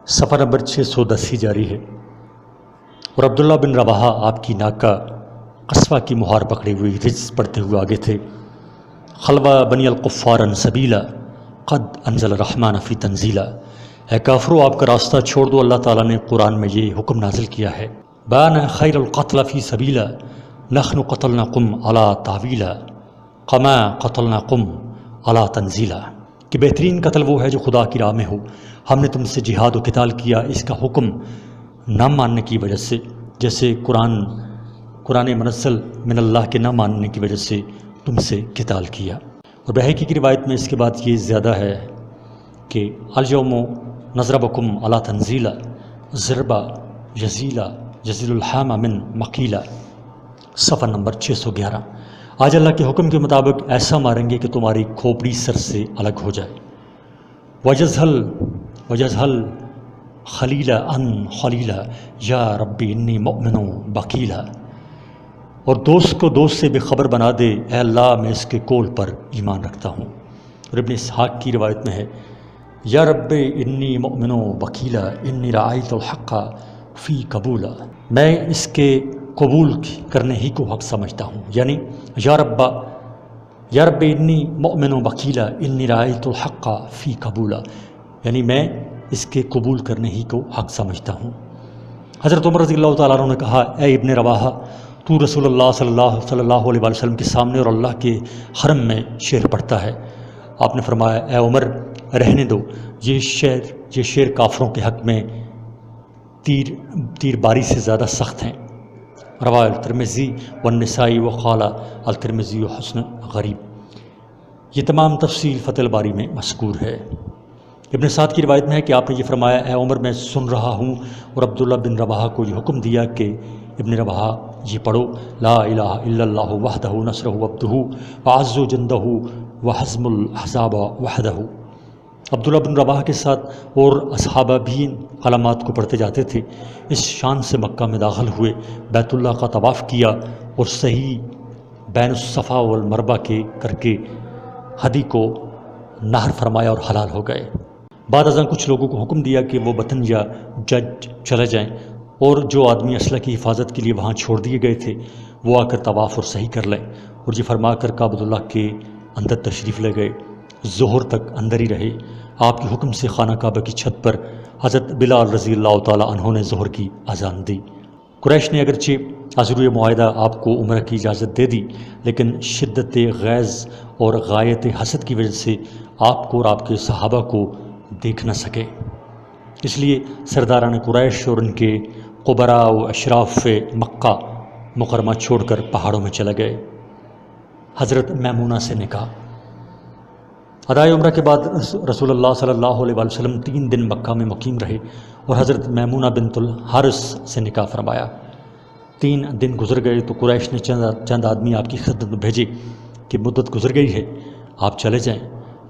صفحہ نمبر 610 ہی جاری ہے۔ اور عبداللہ بن رواحہ آپ کی ناک کا قصوہ کی مہار پکڑے ہوئے رجز پڑھتے ہوئے آگے تھے۔ خلوہ بنی القفارن سبیلا قد انزل الرحمن فی تنزیلا، اے کافرو آپ کا راستہ چھوڑ دو، اللہ تعالیٰ نے قرآن میں یہ حکم نازل کیا ہے۔ بان خیر القتل فی سبیلا نحن قتلناکم علی تعویلا کما قتلناکم علی تنزیلا، کہ بہترین قتل وہ ہے جو خدا کی راہ میں ہو، ہم نے تم سے جہاد و قتال کیا اس کا حکم نہ ماننے کی وجہ سے، جیسے قرآن منزل من اللہ کے نہ ماننے کی وجہ سے تم سے قتال کیا۔ اور بہقی کی روایت میں اس کے بعد یہ زیادہ ہے کہ الیوم نضربکم علی تنزیلا ضربہ یزیلا یزیل الحام من مقیلا، صفحہ نمبر 611۔ آج اللہ کے حکم کے مطابق ایسا ماریں گے کہ تمہاری کھوپڑی سر سے الگ ہو جائے۔ وجزہل خلیلا ان خلیلا یا ربی انی مؤمن بکیلا، اور دوست کو دوست سے بے خبر بنا دے، اے اللہ میں اس کے قول پر ایمان رکھتا ہوں۔ اور ابن اسحاق کی روایت میں ہے یا رب انی مؤمن بکیلا انی رأیت الحق فی قبولا، میں اس کے قبول کرنے ہی کو حق سمجھتا ہوں، یعنی یا رب انی مؤمن بکیلا انی رأیت الحق فی قبولا، یعنی میں اس کے قبول کرنے ہی کو حق سمجھتا ہوں۔ حضرت عمر رضی اللہ تعالیٰ عنہ نے کہا اے ابن رواحہ، تو رسول اللہ صلی اللہ علیہ وسلم کے سامنے اور اللہ کے حرم میں شعر پڑھتا ہے۔ آپ نے فرمایا اے عمر رہنے دو، یہ شعر کافروں کے حق میں تیر باری سے زیادہ سخت ہیں۔ رواه الترمذی والنسائی وقال الترمذی حسن غریب، یہ تمام تفصیل فتح الباری میں مذکور ہے۔ ابن سعد کی روایت میں ہے کہ آپ نے یہ فرمایا اے عمر میں سن رہا ہوں، اور عبداللہ بن رواحہ کو یہ حکم دیا کہ ابن رواحہ یہ پڑھو لا الہ الا اللہ وحدہ نصرہ عبدہ وعز جندہ وحزم الاحزاب وحدہ۔ عبداللہ بن رواحہ کے ساتھ اور اصحابہ بھی کلمات کو پڑھتے جاتے تھے۔ اس شان سے مکہ میں داخل ہوئے، بیت اللہ کا طواف کیا اور صحیح بین الصفا والمروہ کے کر کے ہدی کو نحر فرمایا اور حلال ہو گئے۔ بعد ازاں کچھ لوگوں کو حکم دیا کہ وہ وطن یا جج چلے جائیں، اور جو آدمی اسلحہ کی حفاظت کے لیے وہاں چھوڑ دیے گئے تھے وہ آ کر طواف اور صحیح کر لیں، اور یہ فرما کر کعبۃ اللہ کے اندر تشریف لے گئے۔ ظہر تک اندر ہی رہے۔ آپ کے حکم سے خانہ کعبہ کی چھت پر حضرت بلال رضی اللہ تعالیٰ عنہ نے ظہر کی اذان دی۔ قریش نے اگرچہ عذر معاہدہ آپ کو عمرہ کی اجازت دے دی، لیکن شدت غیظ اور غایت حسد کی وجہ سے آپ کو اور آپ کے صحابہ کو دیکھ نہ سکے، اس لیے سرداران قریش اور ان کے قبراء و اشراف مکہ مکرمہ چھوڑ کر پہاڑوں میں چلے گئے۔ حضرت میمونہ سے نکاح۔ ادائے عمرہ کے بعد رسول اللہ صلی اللہ علیہ وسلم 3 دن مکہ میں مقیم رہے اور حضرت میمونہ بنت الحارث سے نکاح فرمایا۔ 3 دن گزر گئے تو قریش نے چند آدمی آپ کی خدمت میں بھیجے کہ مدت گزر گئی ہے، آپ چلے جائیں۔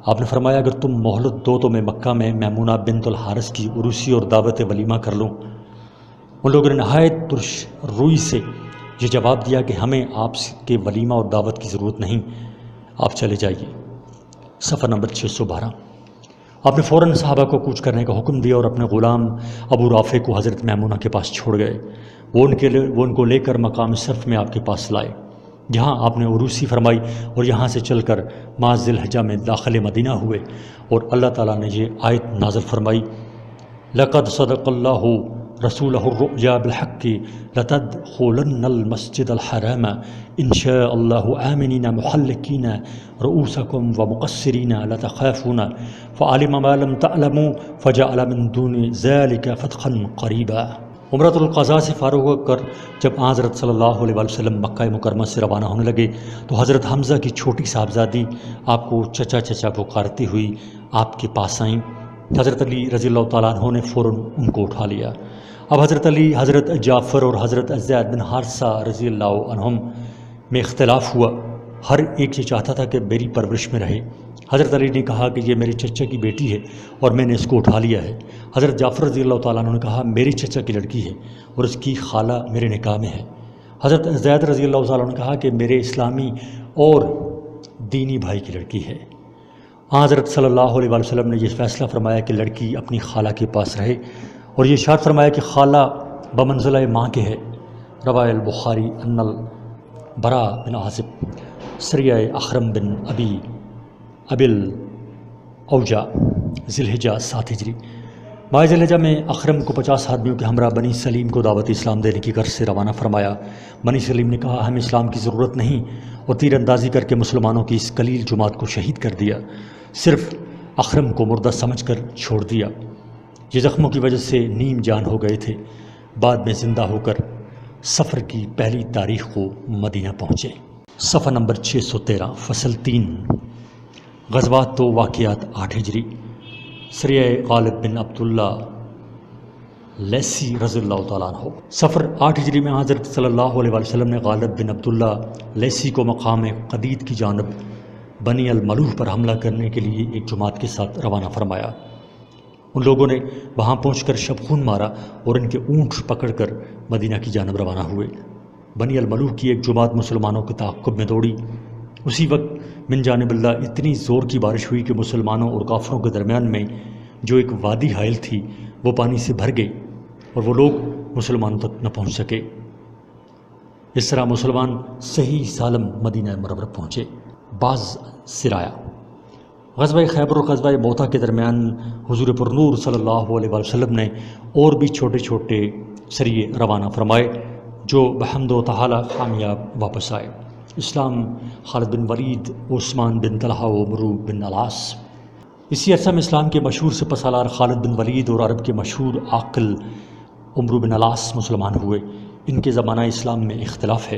آپ نے فرمایا اگر تم مہلت دو تو میں مکہ میں میمونہ بنت الحارث کی عروسی اور دعوت ولیمہ کر لوں۔ ان لوگوں نے نہایت ترش روئی سے یہ جواب دیا کہ ہمیں آپ کے ولیمہ اور دعوت کی ضرورت نہیں، آپ چلے جائیے۔ صفحہ نمبر 612۔ آپ نے فوراً صحابہ کو کوچ کرنے کا حکم دیا اور اپنے غلام ابو رافع کو حضرت میمونہ کے پاس چھوڑ گئے۔ وہ ان کو لے کر مقام صرف میں آپ کے پاس لائے، جہاں آپ نے عروسی فرمائی، اور یہاں سے چل کر ماہ ذی الحجہ میں داخل مدینہ ہوئے، اور اللہ تعالیٰ نے یہ آیت نازل فرمائی لقد صدق اللہ رسولہ الرؤیا بالحق لتدخلن المسجد الحرام ان شاء اللہ آمنین محلقین رؤوسکم ومقصرین لتخافون فعلم ما لم تعلموا فجعل من دون ذلك فتحا قریبا۔ عمرۃ القضاء سے فارغ ہو کر جب حضرت صلی اللہ علیہ وسلم مکہ مکرمہ سے روانہ ہونے لگے تو حضرت حمزہ کی چھوٹی صاحبزادی آپ کو چچا چچا پکارتی ہوئی آپ کے پاس آئیں۔ حضرت علی رضی اللہ تعالیٰ عنہ نے فوراً ان کو اٹھا لیا۔ اب حضرت علی، حضرت جعفر اور حضرت زید بن حارثہ رضی اللہ عنہم میں اختلاف ہوا۔ ہر ایک یہ چاہتا تھا کہ میری پرورش میں رہے۔ حضرت علی نے کہا کہ یہ میرے چچا کی بیٹی ہے اور میں نے اس کو اٹھا لیا ہے۔ حضرت جعفر رضی اللہ تعالیٰ عنہ نے کہا میری چچا کی لڑکی ہے اور اس کی خالہ میرے نکاح میں ہے۔ حضرت زید رضی اللہ تعالیٰ عنہ نے کہا کہ میرے اسلامی اور دینی بھائی کی لڑکی ہے۔ حضرت صلی اللہ علیہ وآلہ وسلم نے یہ فیصلہ فرمایا کہ لڑکی اپنی خالہ کے پاس رہے، اور یہ ارشاد فرمایا کہ خالہ بمنزلہ ماں کے ہے۔ روایہ البخاری ان البراء بن عازب سریہ اخرم بن ابل اوجا ذی الحجہ 7 ہجری۔ ماہ ذی الحجہ میں اخرم کو 50 آدمیوں کے ہمراہ بنی سلیم کو دعوت اسلام دینے کی غرض سے روانہ فرمایا۔ بنی سلیم نے کہا ہمیں اسلام کی ضرورت نہیں، اور تیر اندازی کر کے مسلمانوں کی اس قلیل جماعت کو شہید کر دیا، صرف اخرم کو مردہ سمجھ کر چھوڑ دیا۔ یہ زخموں کی وجہ سے نیم جان ہو گئے تھے، بعد میں زندہ ہو کر سفر کی پہلی تاریخ کو مدینہ پہنچے۔ صفحہ نمبر 613 فصل 3 غزوات و واقعات 8 ہجری۔ سریہ غالب بن عبداللہ لیسی رضی اللہ تعالیٰ عنہ۔ سفر 8 ہجری میں حضرت صلی اللہ علیہ وآلہ وسلم نے غالب بن عبداللہ لیسی کو مقام قدید کی جانب بنی الملوح پر حملہ کرنے کے لیے ایک جماعت کے ساتھ روانہ فرمایا۔ ان لوگوں نے وہاں پہنچ کر شب خون مارا اور ان کے اونٹ پکڑ کر مدینہ کی جانب روانہ ہوئے۔ بنی الملوح کی ایک جماعت مسلمانوں کے تعاقب میں دوڑی۔ اسی وقت من جانب اللہ اتنی زور کی بارش ہوئی کہ مسلمانوں اور کافروں کے درمیان میں جو ایک وادی حائل تھی وہ پانی سے بھر گئی، اور وہ لوگ مسلمانوں تک نہ پہنچ سکے۔ اس طرح مسلمان صحیح سالم مدینہ منورہ پہنچے۔ بعض سرایا غزوہ خیبر اور غزوہ موتا کے درمیان حضور پر نور صلی اللہ علیہ وآلہ وسلم نے اور بھی چھوٹے چھوٹے سریے روانہ فرمائے جو بحمد و تعالی کامیاب واپس آئے۔ اسلام خالد بن ولید، عثمان بن طلحہ و عمرو بن العاص۔ اسی عرصہ میں اسلام کے مشہور سپہ-سالار خالد بن ولید اور عرب کے مشہور عاقل عمرو بن العاص مسلمان ہوئے۔ ان کے زمانہ اسلام میں اختلاف ہے،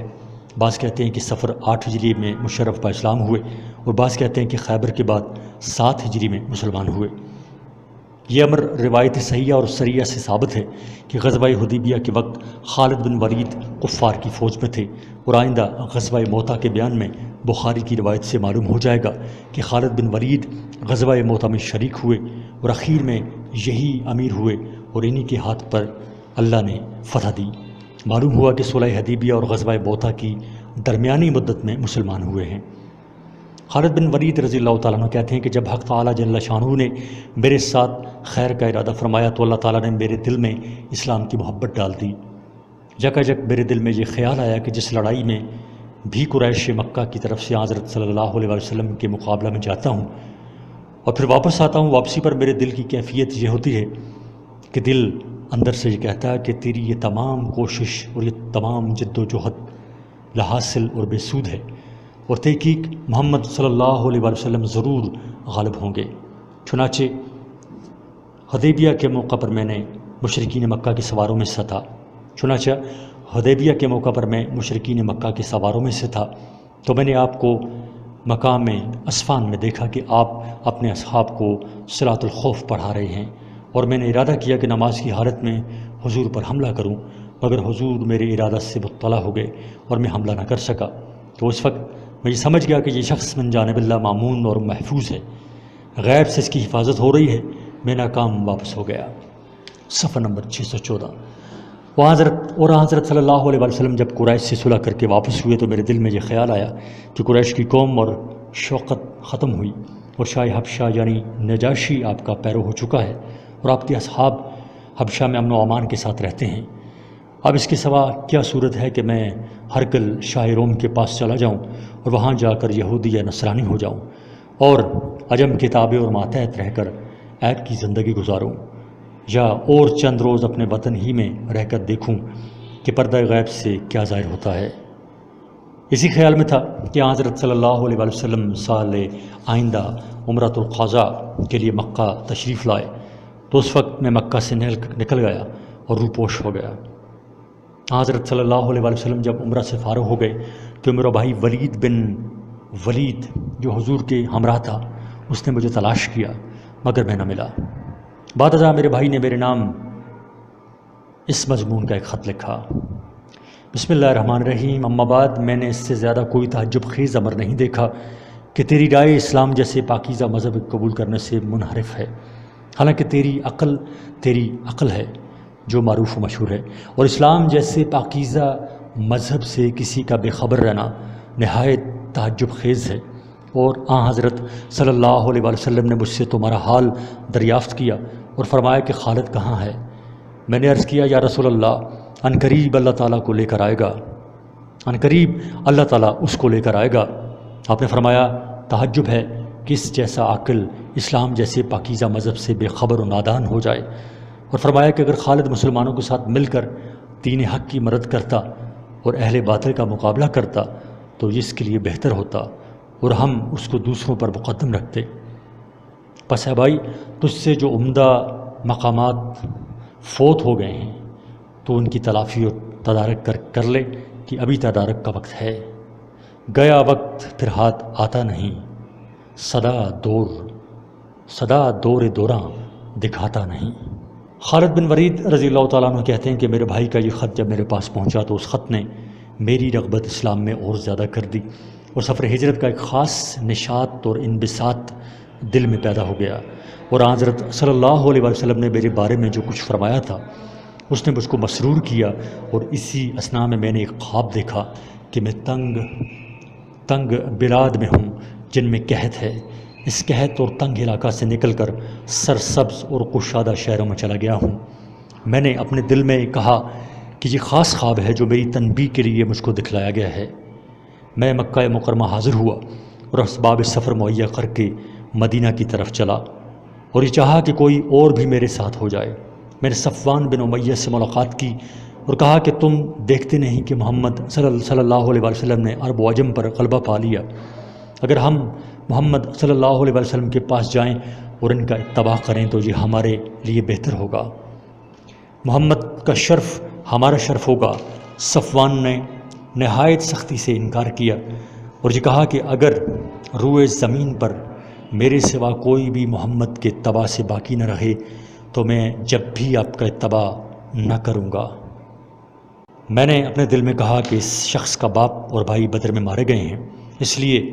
بعض کہتے ہیں کہ سفر 8 ہجری میں مشرف با اسلام ہوئے، اور بعض کہتے ہیں کہ خیبر کے بعد 7 ہجری میں مسلمان ہوئے۔ یہ امر روایت صحیحہ اور سریہ سے ثابت ہے کہ غزوہ حدیبیہ کے وقت خالد بن ولید کفار کی فوج میں تھے، اور آئندہ غزوہ موتا کے بیان میں بخاری کی روایت سے معلوم ہو جائے گا کہ خالد بن ولید غزوہ موتا میں شریک ہوئے، اور اخیر میں یہی امیر ہوئے، اور انہی کے ہاتھ پر اللہ نے فتح دی۔ معلوم ہوا کہ صلح حدیبیہ اور غزوہ موتا کی درمیانی مدت میں مسلمان ہوئے ہیں۔ خالد بن ولید رضی اللہ تعالیٰ عنہ کہتے ہیں کہ جب حق تعالیٰ جل شانہ نے میرے ساتھ خیر کا ارادہ فرمایا تو اللہ تعالیٰ نے میرے دل میں اسلام کی محبت ڈال دی۔ یکا میرے دل میں یہ خیال آیا کہ جس لڑائی میں بھی قریش مکہ کی طرف سے حضرت صلی اللہ علیہ وسلم کے مقابلہ میں جاتا ہوں اور پھر واپس آتا ہوں، واپسی پر میرے دل کی کیفیت یہ ہوتی ہے کہ دل اندر سے یہ کہتا ہے کہ تیری یہ تمام کوشش اور یہ تمام جد و جہد لاحاصل اور بے سود ہے، اور تحقیق محمد صلی اللہ علیہ وسلم ضرور غالب ہوں گے۔ چنانچہ حدیبیہ کے موقع پر میں نے مشرکین مکہ کے سواروں میں سے تھا تو میں نے آپ کو مقام اسفان میں دیکھا کہ آپ اپنے اصحاب کو صلاۃ الخوف پڑھا رہے ہیں، اور میں نے ارادہ کیا کہ نماز کی حالت میں حضور پر حملہ کروں، مگر حضور میرے ارادہ سے مطلع ہو گئے اور میں حملہ نہ کر سکا۔ تو اس وقت میں یہ سمجھ گیا کہ یہ شخص من جانب اللہ مامون اور محفوظ ہے، غیب سے اس کی حفاظت ہو رہی ہے، میں ناکام واپس ہو گیا۔ صفحہ نمبر 614 حضرت صلی اللہ علیہ وسلم جب قریش سے صلح کر کے واپس ہوئے تو میرے دل میں یہ خیال آیا کہ قریش کی قوم اور شوقت ختم ہوئی، اور شاہ حبشہ یعنی نجاشی آپ کا پیرو ہو چکا ہے، اور آپ کے اصحاب حبشہ میں امن و امان کے ساتھ رہتے ہیں۔ اب اس کے سوا کیا صورت ہے کہ میں ہرقل شاہ روم کے پاس چلا جاؤں اور وہاں جا کر یہودی یا نصرانی ہو جاؤں، اور عجم کے تابع اور ماتحت رہ کر عیب کی زندگی گزاروں، یا اور چند روز اپنے وطن ہی میں رہ کر دیکھوں کہ پردہ غیب سے کیا ظاہر ہوتا ہے۔ اسی خیال میں تھا کہ حضرت صلی اللہ علیہ وسلم سال آئندہ عمرۃ القضاء کے لیے مکہ تشریف لائے، تو اس وقت میں مکہ سے نکل گیا اور روپوش ہو گیا۔ حضرت صلی اللہ علیہ وسلم جب عمرہ سے فارغ ہو گئے تو میرا بھائی ولید بن ولید جو حضور کے ہمراہ تھا اس نے مجھے تلاش کیا، مگر میں نہ ملا۔ بعد ازاں میرے بھائی نے میرے نام اس مضمون کا ایک خط لکھا: بسم اللہ الرحمن الرحیم، اما بعد، میں نے اس سے زیادہ کوئی تعجب خیز امر نہیں دیکھا کہ تیری رائے اسلام جیسے پاکیزہ مذہب قبول کرنے سے منحرف ہے، حالانکہ تیری عقل ہے جو معروف و مشہور ہے، اور اسلام جیسے پاکیزہ مذہب سے کسی کا بے خبر رہنا نہایت تعجب خیز ہے۔ اور حضرت صلی اللہ علیہ وآلہ وسلم نے مجھ سے تمہارا حال دریافت کیا اور فرمایا کہ خالد کہاں ہے؟ میں نے عرض کیا یا رسول اللہ ان قریب اللہ تعالیٰ کو لے کر آئے گا، ان قریب اللہ تعالیٰ اس کو لے کر آئے گا۔ آپ نے فرمایا تعجب ہے کہ اس جیسا عاقل اسلام جیسے پاکیزہ مذہب سے بے خبر و نادان ہو جائے، اور فرمایا کہ اگر خالد مسلمانوں کے ساتھ مل کر دین حق کی مدد کرتا اور اہل باطل کا مقابلہ کرتا تو اس کے لیے بہتر ہوتا، اور ہم اس کو دوسروں پر مقدم رکھتے۔ پس ہے بھائی تجھ سے جو عمدہ مقامات فوت ہو گئے ہیں تو ان کی تلافی اور تدارک کر لے کہ ابھی تدارک کا وقت ہے، گیا وقت پھر ہاتھ آتا نہیں، صدا دور دوراں دکھاتا نہیں۔ خالد بن ولید رضی اللہ تعالیٰ عنہ کہتے ہیں کہ میرے بھائی کا یہ خط جب میرے پاس پہنچا تو اس خط نے میری رغبت اسلام میں اور زیادہ کر دی، اور سفر ہجرت کا ایک خاص نشاط اور انبساط دل میں پیدا ہو گیا، اور حضرت صلی اللہ علیہ وسلم نے میرے بارے میں جو کچھ فرمایا تھا اس نے مجھ کو مسرور کیا، اور اسی اثناء میں نے ایک خواب دیکھا کہ میں تنگ بلاد میں ہوں جن میں قحط ہے، اس قحط اور تنگ علاقہ سے نکل کر سرسبز اور کشادہ شہروں میں چلا گیا ہوں۔ میں نے اپنے دل میں کہا کہ یہ خاص خواب ہے جو میری تنبیہ کے لیے مجھ کو دکھلایا گیا ہے۔ میں مکہ مکرمہ حاضر ہوا اور اسباب سفر مہیا کر کے مدینہ کی طرف چلا، اور یہ چاہا کہ کوئی اور بھی میرے ساتھ ہو جائے۔ میں نے صفوان بن امیہ سے ملاقات کی اور کہا کہ تم دیکھتے نہیں کہ محمد صلی اللہ علیہ وسلم نے عرب و عجم پر غلبہ پا لیا، اگر ہم محمد صلی اللہ علیہ وسلم کے پاس جائیں اور ان کا اتباع کریں تو یہ ہمارے لیے بہتر ہوگا، محمد کا شرف ہمارا شرف ہوگا۔ صفوان نے نہایت سختی سے انکار کیا اور یہ کہا کہ اگر روئے زمین پر میرے سوا کوئی بھی محمد کے اتباع سے باقی نہ رہے تو میں جب بھی آپ کا اتباع نہ کروں گا۔ میں نے اپنے دل میں کہا کہ اس شخص کا باپ اور بھائی بدر میں مارے گئے ہیں، اس لیے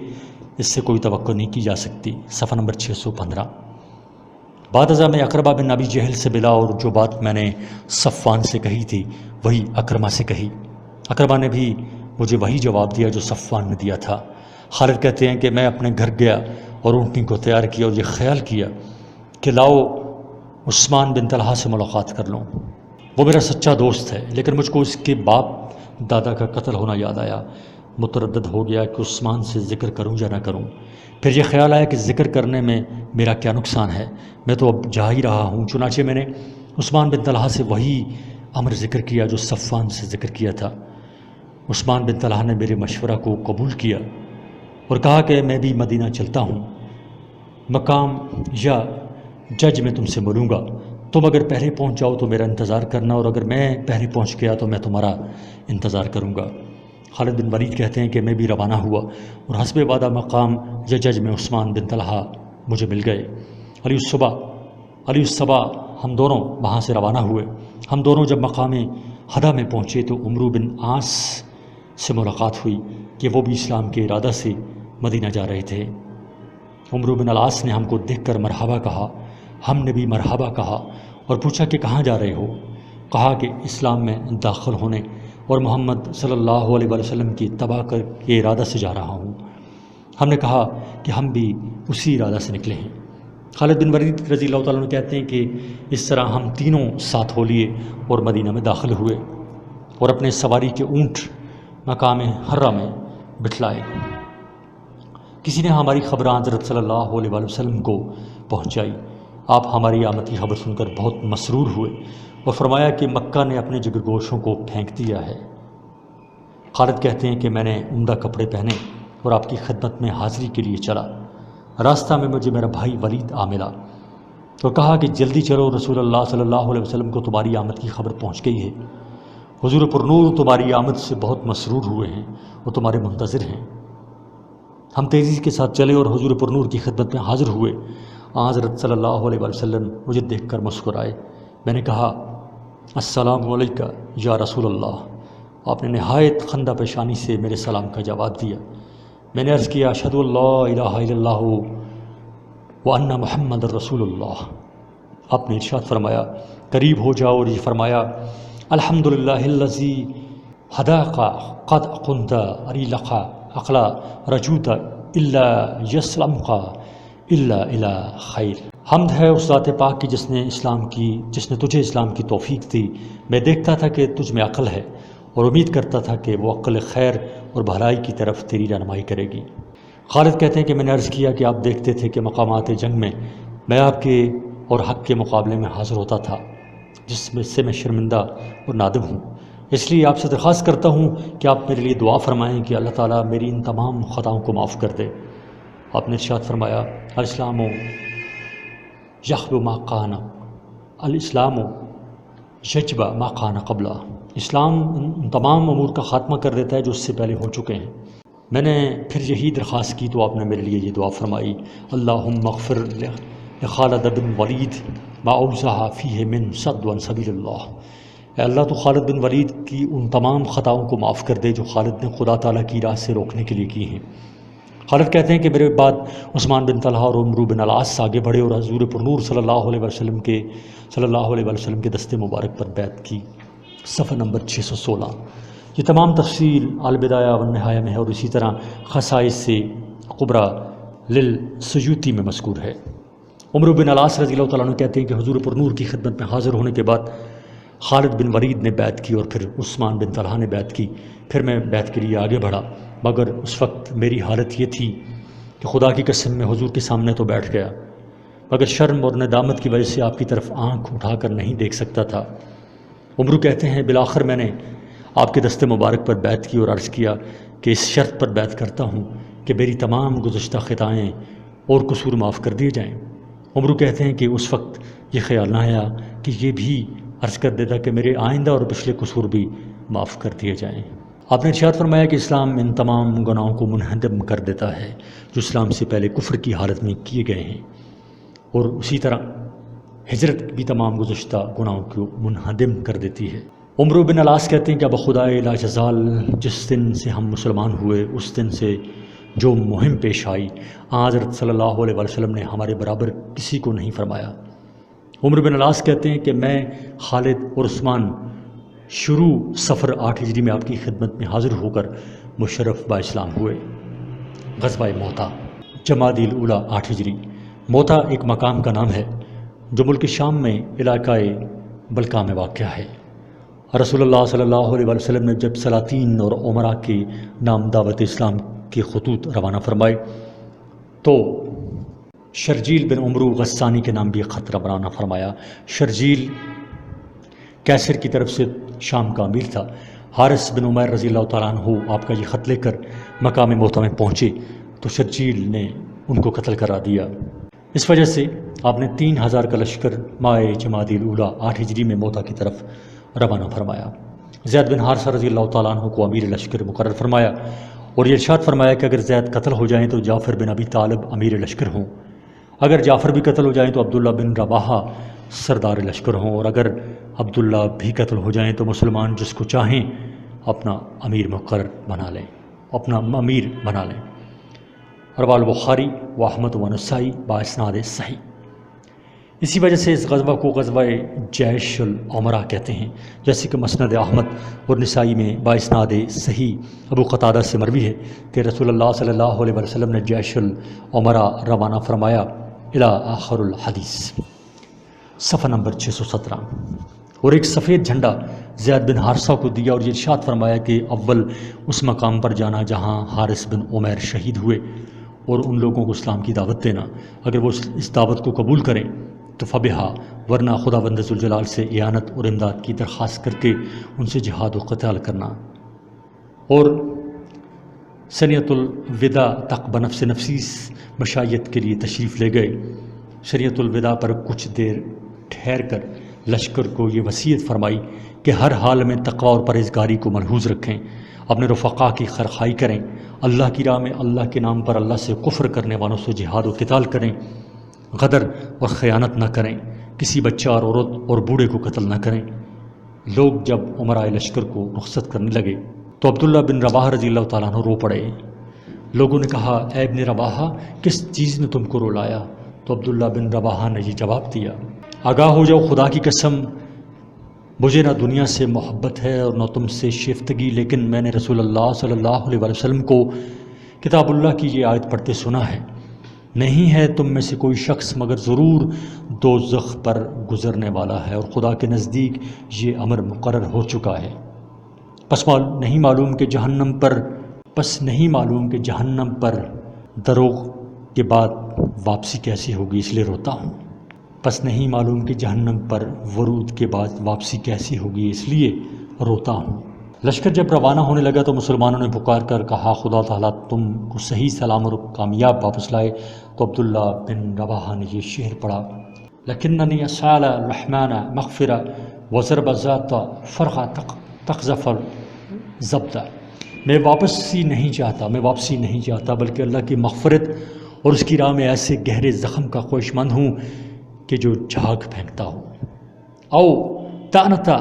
اس سے کوئی توقع نہیں کی جا سکتی۔ صفحہ نمبر 615۔ بعد ازاں میں اقربہ بن ابی جہل سے ملا اور جو بات میں نے صفوان سے کہی تھی وہی اکرمہ سے کہی۔ اکرمہ نے بھی مجھے وہی جواب دیا جو صفوان نے دیا تھا۔ خالد کہتے ہیں کہ میں اپنے گھر گیا اور اونٹنی کو تیار کیا اور یہ خیال کیا کہ لاؤ عثمان بن طلحہ سے ملاقات کر لوں، وہ میرا سچا دوست ہے، لیکن مجھ کو اس کے باپ دادا کا قتل ہونا یاد آیا۔ متردد ہو گیا کہ عثمان سے ذکر کروں یا نہ کروں۔ پھر یہ خیال آیا کہ ذکر کرنے میں میرا کیا نقصان ہے، میں تو اب جا ہی رہا ہوں۔ چنانچہ میں نے عثمان بن طلحہ سے وہی امر ذکر کیا جو صفوان سے ذکر کیا تھا۔ عثمان بن طلحہ نے میرے مشورہ کو قبول کیا اور کہا کہ میں بھی مدینہ چلتا ہوں، مقام یا جج میں تم سے ملوں گا، تم اگر پہلے پہنچ جاؤ تو میرا انتظار کرنا، اور اگر میں پہلے پہنچ گیا تو میں تمہارا انتظار کروں گا۔ خالد بن ولید کہتے ہیں کہ میں بھی روانہ ہوا اور حسب وعدہ مقام یا جج میں عثمان بن طلحہ مجھے مل گئے۔ علی الصبا ہم دونوں وہاں سے روانہ ہوئے۔ ہم دونوں جب مقام ہدہ میں پہنچے تو عمرو بن عاص سے ملاقات ہوئی کہ وہ بھی اسلام کے ارادہ سے مدینہ جا رہے تھے۔ عمرو بن العاص نے ہم کو دیکھ کر مرحبا کہا، ہم نے بھی مرحبا کہا اور پوچھا کہ کہاں جا رہے ہو؟ کہا کہ اسلام میں داخل ہونے اور محمد صلی اللہ علیہ وسلم کی اتباع کے ارادہ سے جا رہا ہوں۔ ہم نے کہا کہ ہم بھی اسی ارادہ سے نکلے ہیں۔ خالد بن ولید رضی اللہ تعالیٰ عنہ کہتے ہیں کہ اس طرح ہم تینوں ساتھ ہو لیے اور مدینہ میں داخل ہوئے اور اپنے سواری کے اونٹ مقام حرہ میں بٹھلائے۔ کسی نے ہماری خبر حضرت صلی اللہ علیہ وسلم کو پہنچائی۔ آپ ہماری آمد کی خبر سن کر بہت مسرور ہوئے اور فرمایا کہ مکہ نے اپنے جگر گوشوں کو پھینک دیا ہے۔ خالد کہتے ہیں کہ میں نے عمدہ کپڑے پہنے اور آپ کی خدمت میں حاضری کے لیے چلا۔ راستہ میں مجھے میرا بھائی ولید آ ملا تو کہا کہ جلدی چلو، رسول اللہ صلی اللہ علیہ وسلم کو تمہاری آمد کی خبر پہنچ گئی ہے، حضور پر نور تمہاری آمد سے بہت مسرور ہوئے ہیں اور تمہارے منتظر ہیں۔ ہم تیزی کے ساتھ چلے اور حضور پر نور کی خدمت میں حاضر ہوئے۔ حضرت صلی اللہ علیہ وسلم مجھے دیکھ کر مسکرائے۔ میں نے کہا السلام علیکہ یا رسول اللہ۔ آپ نے نہایت خندہ پیشانی سے میرے سلام کا جواب دیا۔ میں نے عرض کیا اشہد ان لا الہ الا اللہ وان محمد رسول اللہ۔ آپ نے ارشاد فرمایا قریب ہو جاؤ، اور یہ فرمایا الحمدللہ الذی ہداک قد کنت اریلقا اقلا رجوت الا یسلمک الا الی خیر۔ حمد ہے اس ذات پاک کی جس نے تجھے اسلام کی توفیق دی۔ میں دیکھتا تھا کہ تجھ میں عقل ہے اور امید کرتا تھا کہ وہ عقل خیر اور بھلائی کی طرف تیری رہنمائی کرے گی۔ خالد کہتے ہیں کہ میں نے عرض کیا کہ آپ دیکھتے تھے کہ مقامات جنگ میں میں آپ کے اور حق کے مقابلے میں حاضر ہوتا تھا، جس میں سے میں شرمندہ اور نادم ہوں۔ اس لیے آپ سے درخواست کرتا ہوں کہ آپ میرے لیے دعا فرمائیں کہ اللہ تعالیٰ میری ان تمام خطاؤں کو معاف کر دے۔ آپ نے ارشاد فرمایا الاسلام یخلو ما کان، الاسلام یجب ما کان قبلہ۔ اسلام ان تمام امور کا خاتمہ کر دیتا ہے جو اس سے پہلے ہو چکے ہیں۔ میں نے پھر یہی درخواست کی تو آپ نے میرے لیے یہ دعا فرمائی اللہم اغفر لخالد بن ولید ما اوزہ فیہ من صد عن سبیل اللہ۔ اے اللہ تو خالد بن ولید کی ان تمام خطاؤں کو معاف کر دے جو خالد نے خدا تعالیٰ کی راہ سے روکنے کے لیے کی ہیں۔ خالد کہتے ہیں کہ میرے بعد عثمان بن طلحہ اور عمرو بن العاص آگے بڑھے اور حضور پرنور صلی اللہ علیہ وسلم کے دست مبارک پر بیعت کی۔ صفحہ نمبر 616۔ یہ تمام تفصیل البدایہ والنہایہ میں ہے اور اسی طرح خصائص کبریٰ للسیوطی میں مذکور ہے۔ عمرو بن العاص رضی اللہ تعالیٰ عنہ کہتے ہیں کہ حضور پرنور کی خدمت میں حاضر ہونے کے بعد خالد بن ولید نے بیعت کی اور پھر عثمان بن طلحہ نے بیعت کی۔ پھر میں بیعت کے لیے آگے بڑھا، مگر اس وقت میری حالت یہ تھی کہ خدا کی قسم میں حضور کے سامنے تو بیٹھ گیا، مگر شرم اور ندامت کی وجہ سے آپ کی طرف آنکھ اٹھا کر نہیں دیکھ سکتا تھا۔ عمرو کہتے ہیں بالآخر میں نے آپ کے دست مبارک پر بیعت کی اور عرض کیا کہ اس شرط پر بیعت کرتا ہوں کہ میری تمام گزشتہ خطائیں اور قصور معاف کر دیے جائیں۔ عمرو کہتے ہیں کہ اس وقت یہ خیال نہ آیا کہ یہ بھی عرض کر دیتا کہ میرے آئندہ اور پچھلے قصور بھی معاف کر دیے جائیں۔ آپ نے ارشاد فرمایا کہ اسلام ان تمام گناہوں کو منہدم کر دیتا ہے جو اسلام سے پہلے کفر کی حالت میں کیے گئے ہیں، اور اسی طرح ہجرت بھی تمام گزشتہ گناہوں کو منہدم کر دیتی ہے۔ عمرو بن العاص کہتے ہیں کہ بخدائے لا جزال، جس دن سے ہم مسلمان ہوئے اس دن سے جو مہم پیش آئی حضرت صلی اللہ علیہ وسلم نے ہمارے برابر کسی کو نہیں فرمایا۔ عمرو بن العاص کہتے ہیں کہ میں، خالد اور عثمان شروع سفر 8 ہجری میں آپ کی خدمت میں حاضر ہو کر مشرف با اسلام ہوئے۔ غزوہ موتا جمادی الاولیٰ 8 ہجری۔ موتا ایک مقام کا نام ہے جو ملک شام میں علاقہ بلقا میں واقع ہے۔ رسول اللہ صلی اللہ علیہ وسلم نے جب سلاطین اور عمراء کے نام دعوت اسلام کے خطوط روانہ فرمائے تو شرجیل بن عمرو غسانی کے نام بھی خط روانہ فرمایا۔ شرجیل کیسر کی طرف سے شام کا امیر تھا۔ حارث بن عمیر رضی اللہ تعالیٰ عنہ آپ کا یہ خط لے کر مقام موتا میں پہنچے تو شرجیل نے ان کو قتل کرا دیا۔ اس وجہ سے آپ نے 3000 کا لشکر ماہ جمادی الاولیٰ 8 ہجری میں موتا کی طرف روانہ فرمایا۔ زید بن حارثہ رضی اللہ تعالیٰ عنہ کو امیر لشکر مقرر فرمایا اور یہ ارشاد فرمایا کہ اگر زید قتل ہو جائیں تو جعفر بن ابی طالب امیر لشکر ہوں، اگر جعفر بھی قتل ہو جائیں تو عبداللہ بن رواحہ سردار لشکر ہوں، اور اگر عبداللہ بھی قتل ہو جائیں تو مسلمان جس کو چاہیں اپنا امیر مقرر بنا لیں، اپنا امیر بنا لیں۔ رواه البخاری و احمد و نسائی باسناد صحیح۔ اسی وجہ سے اس غزوہ کو غزوہ جیش العمراء کہتے ہیں، جیسے کہ مسند احمد اور نسائی میں باسناد صحیح ابو قتادہ سے مروی ہے کہ رسول اللہ صلی اللہ علیہ وسلم نے جیش العمراء روانہ فرمایا الی آخر الحدیث۔ صفحہ نمبر 617۔ اور ایک سفید جھنڈا زید بن حارثہ کو دیا اور یہ ارشاد فرمایا کہ اول اس مقام پر جانا جہاں حارث بن عمیر شہید ہوئے اور ان لوگوں کو اسلام کی دعوت دینا، اگر وہ اس دعوت کو قبول کریں تو فبہا، ورنہ خداوند ذوالجلال سے اعانت اور امداد کی درخواست کر کے ان سے جہاد و قتال کرنا۔ اور سنیت الوداع تک بنفس نفیس مشایت کے لیے تشریف لے گئے۔ سنیت الوداع پر کچھ دیر ٹھہر کر لشکر کو یہ وصیت فرمائی کہ ہر حال میں تقوی اور پرہیزگاری کو ملحوظ رکھیں، اپنے رفقا کی خیرخواہی کریں، اللہ کی راہ میں اللہ کے نام پر اللہ سے کفر کرنے والوں سے جہاد و قتال کریں، غدر اور خیانت نہ کریں، کسی بچہ اور عورت اور بوڑھے کو قتل نہ کریں۔ لوگ جب عمراء لشکر کو رخصت کرنے لگے تو عبداللہ بن رواحہ رضی اللہ تعالیٰ عنہ رو پڑے۔ لوگوں نے کہا اے ابن رواحہ، کس چیز نے تم کو رلایا؟ تو عبداللہ بن رواحہ نے یہ جواب دیا، آگاہ ہو جاؤ، خدا کی قسم مجھے نہ دنیا سے محبت ہے اور نہ تم سے شیفتگی، لیکن میں نے رسول اللہ صلی اللہ علیہ وسلم کو کتاب اللہ کی یہ آیت پڑھتے سنا ہے، نہیں ہے تم میں سے کوئی شخص مگر ضرور دوزخ پر گزرنے والا ہے، اور خدا کے نزدیک یہ امر مقرر ہو چکا ہے۔ نہیں معلوم کہ جہنم پر دروغ کے بعد واپسی کیسی ہوگی، اس لیے روتا ہوں۔ پس نہیں معلوم کہ جہنم پر ورود کے بعد واپسی کیسی ہوگی، اس لیے روتا ہوں۔ لشکر جب روانہ ہونے لگا تو مسلمانوں نے پکار کر کہا، خدا تعالیٰ تم کو صحیح سلام اور کامیاب واپس لائے۔ تو عبداللہ بن رواحہ نے یہ شعر پڑھا، لکننی اسأل الرحمن مغفرہ وضرب ذات فرقہ تقذف الزبدہ۔ میں واپسی نہیں چاہتا بلکہ اللہ کی مغفرت اور اس کی راہ میں ایسے گہرے زخم کا خواہش مند ہوں کہ جو جھاگ پھینکتا ہو۔ او تعنتا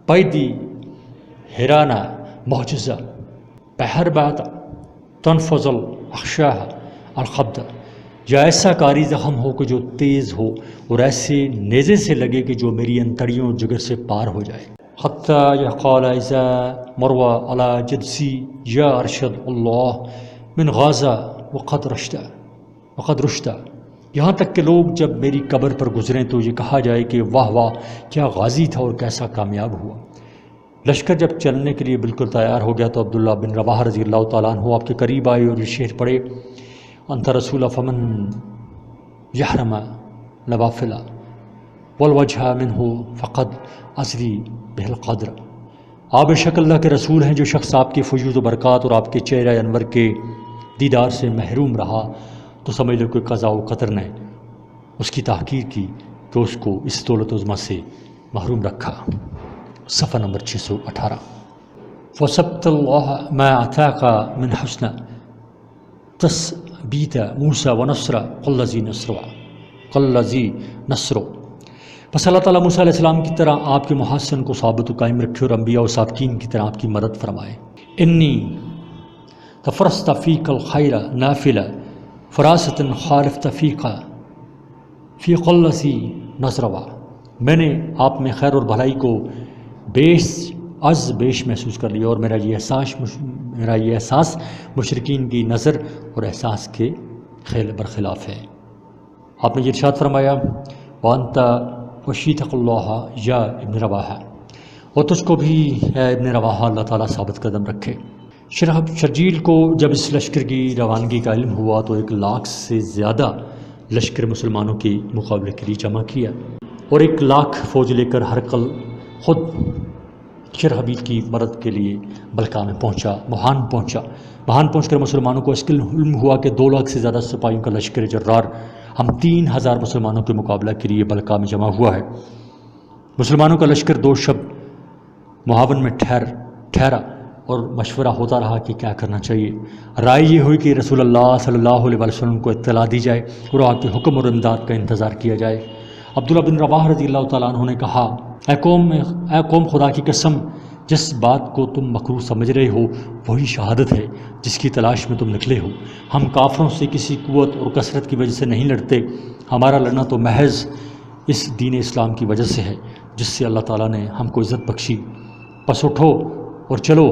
پیدی حیرانہ معجزہ بہر بات تنفذ الاخشاہ الخبد، یا ایسا کاری زخم ہو کہ جو تیز ہو اور ایسے نیزے سے لگے کہ جو میری انتڑیوں جگر سے پار ہو جائے۔ حتی یقال اذا مروہ علی جدسی یا ارشد اللہ من غازہ وقد رشدہ، یہاں تک کہ لوگ جب میری قبر پر گزریں تو یہ کہا جائے کہ واہ واہ کیا غازی تھا اور کیسا کامیاب ہوا۔ لشکر جب چلنے کے لیے بالکل تیار ہو گیا تو عبداللہ بن رواحہ رضی اللہ تعالیٰ عنہ آپ کے قریب آئے اور یہ شعر پڑھے، انت رسول فمن یحرم نوافل والوجہ منہ فقد ازری بہ القدر۔ آپ بے شک اللہ کے رسول ہیں، جو شخص آپ کے فیوض و برکات اور آپ کے چہرہ انور کے دیدار سے محروم رہا تو سمجھ لو کہ قضاء و قدر نے اس کی تحقیر کی کہ اس کو اس دولت عظمیٰ سے محروم رکھا۔ صفحہ نمبر 618۔ وَسَبْتَ اللَّهَ مَا عَتَاقَ مِنْ حُسْنَ تَثْبِيتَ مُوسَى وَنَصْرَ قَلَّذِي نَصْرُ۔ بس اللہ تعالیٰ موسیٰ علیہ السلام کی طرح آپ کے محاسن کو ثابت و قائم رکھے اور انبیاء و صادقین کی طرح آپ کی مدد فرمائے۔ انی تفرست فیک الخیر نافلہ فراست خالفت فیق فی قلتی نظروا۔ میں نے آپ میں خیر اور بھلائی کو بیش محسوس کر لیا اور میرا یہ احساس مشرکین کی نظر اور احساس کے برخلاف ہے۔ آپ نے یہ ارشاد فرمایا، وانت وشیتق اللہ یا ابن رواحہ، اور تجھ کو بھی ہے ابن رواحہ اللہ تعالیٰ ثابت قدم رکھے۔ شرجیل کو جب اس لشکر کی روانگی کا علم ہوا تو 1 لاکھ سے زیادہ لشکر مسلمانوں کے مقابلے کے لیے جمع کیا اور 1 لاکھ فوج لے کر ہرقل خود شرحبیل کی مدد کے لیے بلقاء میں مہان پہنچ کر مسلمانوں کو اس کا علم ہوا کہ 2 لاکھ سے زیادہ سپاہیوں کا لشکر جرار ہم 3000 مسلمانوں کے مقابلہ کے لیے بلقاء میں جمع ہوا ہے۔ مسلمانوں کا لشکر 2 شب مہاون میں ٹھہرا اور مشورہ ہوتا رہا کہ کیا کرنا چاہیے۔ رائے یہ ہوئی کہ رسول اللہ صلی اللہ علیہ وسلم کو اطلاع دی جائے اور آپ کے حکم اور امداد کا انتظار کیا جائے۔ عبداللہ بن رواحہ رضی اللہ تعالیٰ عنہ نے کہا، اے قوم خدا کی قسم، جس بات کو تم مکروہ سمجھ رہے ہو وہی شہادت ہے جس کی تلاش میں تم نکلے ہو۔ ہم کافروں سے کسی قوت اور کثرت کی وجہ سے نہیں لڑتے، ہمارا لڑنا تو محض اس دین اسلام کی وجہ سے ہے جس سے اللہ تعالیٰ نے ہم کو عزت بخشی۔ پس اٹھو اور چلو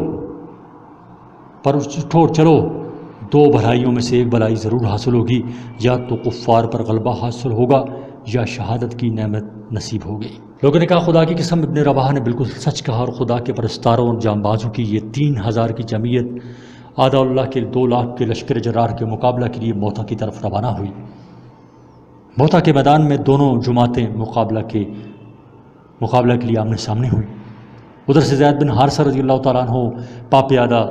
2 بھلائیوں میں سے 1 بھلائی ضرور حاصل ہوگی، یا تو کفار پر غلبہ حاصل ہوگا یا شہادت کی نعمت نصیب ہوگی۔ لوگوں نے کہا، خدا کی قسم ابن رواحہ نے بالکل سچ کہا، اور خدا کے پرستاروں اور جانبازوں کی یہ 3000 کی جمعیت اعداء اللہ کے 2 لاکھ کے لشکر جرار کے مقابلہ کے لیے موتا کی طرف روانہ ہوئی۔ موتا کے میدان میں دونوں جماعتیں مقابلہ کے لیے آمنے سامنے ہوئیں۔ ادھر سے زید بن حارثہ رضی اللہ تعالیٰ عنہ پاپیادہ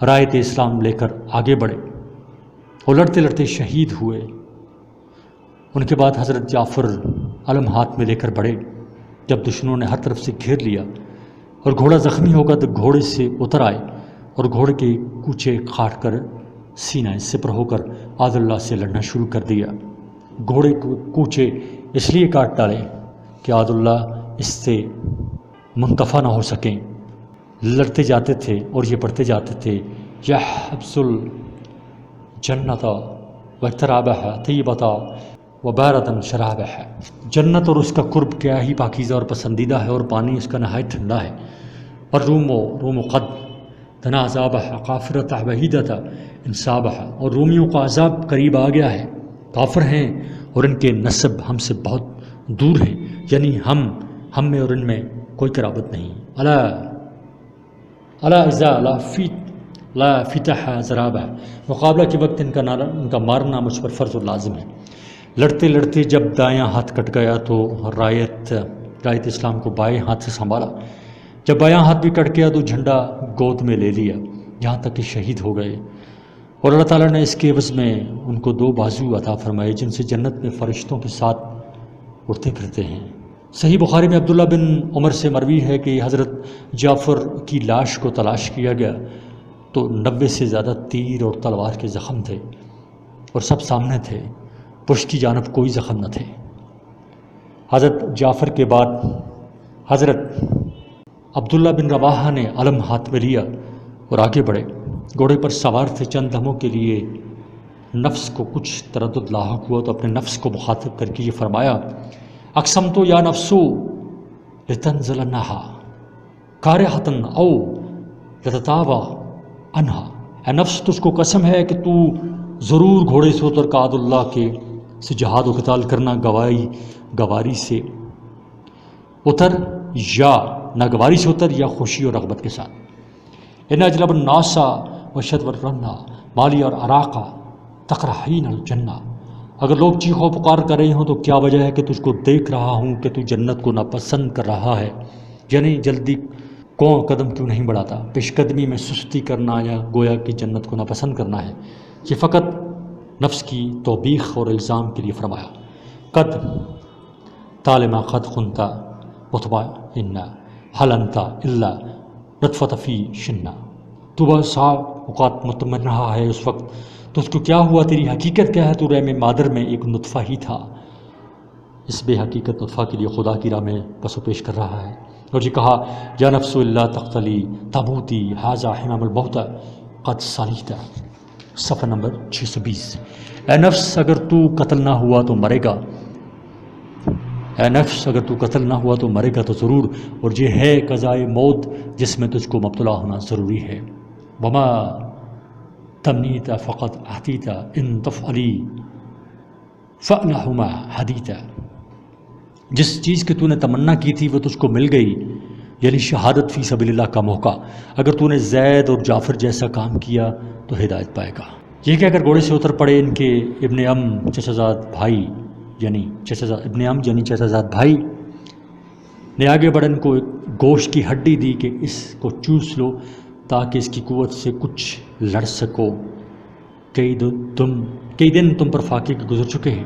رایت اسلام لے کر آگے بڑھے اور لڑتے لڑتے شہید ہوئے۔ ان کے بعد حضرت جعفر علم ہاتھ میں لے کر بڑھے۔ جب دشمنوں نے ہر طرف سے گھیر لیا اور گھوڑا زخمی ہو گیا تو گھوڑے سے اتر آئے اور گھوڑے کے کوچے کاٹ کر سینہ سپر ہو کر اعداء اللہ سے لڑنا شروع کر دیا۔ گھوڑے کو کوچے اس لیے کاٹ ڈالے کہ اعداء اللہ اس سے منتفع نہ ہو سکیں۔ لڑتے جاتے تھے اور یہ پڑھتے جاتے تھے، یحبس الجنت واقترابها طیبۃ وبارۃ شرابها۔ جنت اور اس کا قرب کیا ہی پاکیزہ اور پسندیدہ ہے، اور پانی اس کا نہایت ٹھنڈا ہے۔ اور روم و قد تنا عذابہ کافرت وحیدت انصابہ، اور رومیوں کا عذاب قریب آ گیا ہے، کافر ہیں اور ان کے نسب ہم سے بہت دور ہیں، یعنی ہم میں اور ان میں کوئی قرابت نہیں۔ الا اذا لا فتح ضرابہ، مقابلہ کے وقت ان کا مارنا مجھ پر فرض و لازم ہے۔ لڑتے لڑتے جب دایاں ہاتھ کٹ گیا تو رایت اسلام کو بائیں ہاتھ سے سنبھالا، جب بایاں ہاتھ بھی کٹ گیا تو جھنڈا گود میں لے لیا، یہاں تک کہ شہید ہو گئے، اور اللہ تعالیٰ نے اس کے عوض میں ان کو 2 بازو عطا فرمائے جن سے جنت میں فرشتوں کے ساتھ اڑتے پھرتے ہیں۔ صحیح بخاری میں عبداللہ بن عمر سے مروی ہے کہ حضرت جعفر کی لاش کو تلاش کیا گیا تو 90 سے زیادہ تیر اور تلوار کے زخم تھے، اور سب سامنے تھے، پشت کی جانب کوئی زخم نہ تھے۔ حضرت جعفر کے بعد حضرت عبداللہ بن رواحہ نے علم ہاتھ میں لیا اور آگے بڑھے، گھوڑے پر سوار تھے، چند دموں کے لیے نفس کو کچھ تردد لاحق ہوا تو اپنے نفس کو مخاطب کر کے یہ فرمایا، اقسمت یا نفسو لتنزلنہا کارہتن او لتتابا انہا، اے نفس تجھ کو قسم ہے کہ تو ضرور گھوڑے سے اتر کر اللہ کے سے جہاد و قتال کرنا، گواری سے اتر یا ناگواری سے اتر یا خوشی اور رغبت کے ساتھ۔ ان اجلب الناسا وشد ورنا مالی اور عراقہ تقرحین الجنہ، اگر لوگ چیخو پکار کر رہے ہوں تو کیا وجہ ہے کہ تجھ کو دیکھ رہا ہوں کہ تو جنت کو ناپسند کر رہا ہے، یعنی جلدی قدم کیوں نہیں بڑھاتا، پیش قدمی میں سستی کرنا یا گویا کہ جنت کو ناپسند کرنا ہے۔ یہ فقط نفس کی توبیخ اور الزام کے لیے فرمایا۔ قد طالما قد خنتا مطمئنا حل انت الا نطفۃ فی شنا، تو بس اوقات مطمئن رہا ہے اس وقت تو اس کو کیا ہوا، تیری حقیقت کیا ہے، تو رحم مادر میں ایک نطفہ ہی تھا، اس بے حقیقت نطفہ کے لیے خدا کی راہ میں پس و پیش کر رہا ہے۔ اور یہ کہا، یا نفس اللہ تقتلی تموتی ھذا حمام الموت قد صلیت، صفحہ نمبر 620۔ اے نفس اگر تو قتل نہ ہوا تو مرے گا، اے نفس اگر تو قتل نہ ہوا تو مرے گا تو ضرور، اور یہ ہے قضائے موت جس میں تجھ کو مبتلا ہونا ضروری ہے۔ وما تمنیت فقط احتیت ان تفعلی فعلہما حدیت، جس چیز کی تو نے تمنا کی تھی وہ تجھ کو مل گئی، یعنی شہادت فی سبیل اللہ کا موقع، اگر تو نے زید اور جعفر جیسا کام کیا تو ہدایت پائے گا۔ یہ کہہ کر گھوڑے سے اتر پڑے ان کے ابن ام چچا زاد بھائی نے آگے بڑھ ان کو ایک گوشت کی ہڈی دی کہ اس کو چوس لو تاکہ اس کی قوت سے کچھ لڑ سکو، کئی دن تم پر فاقے کے گزر چکے ہیں۔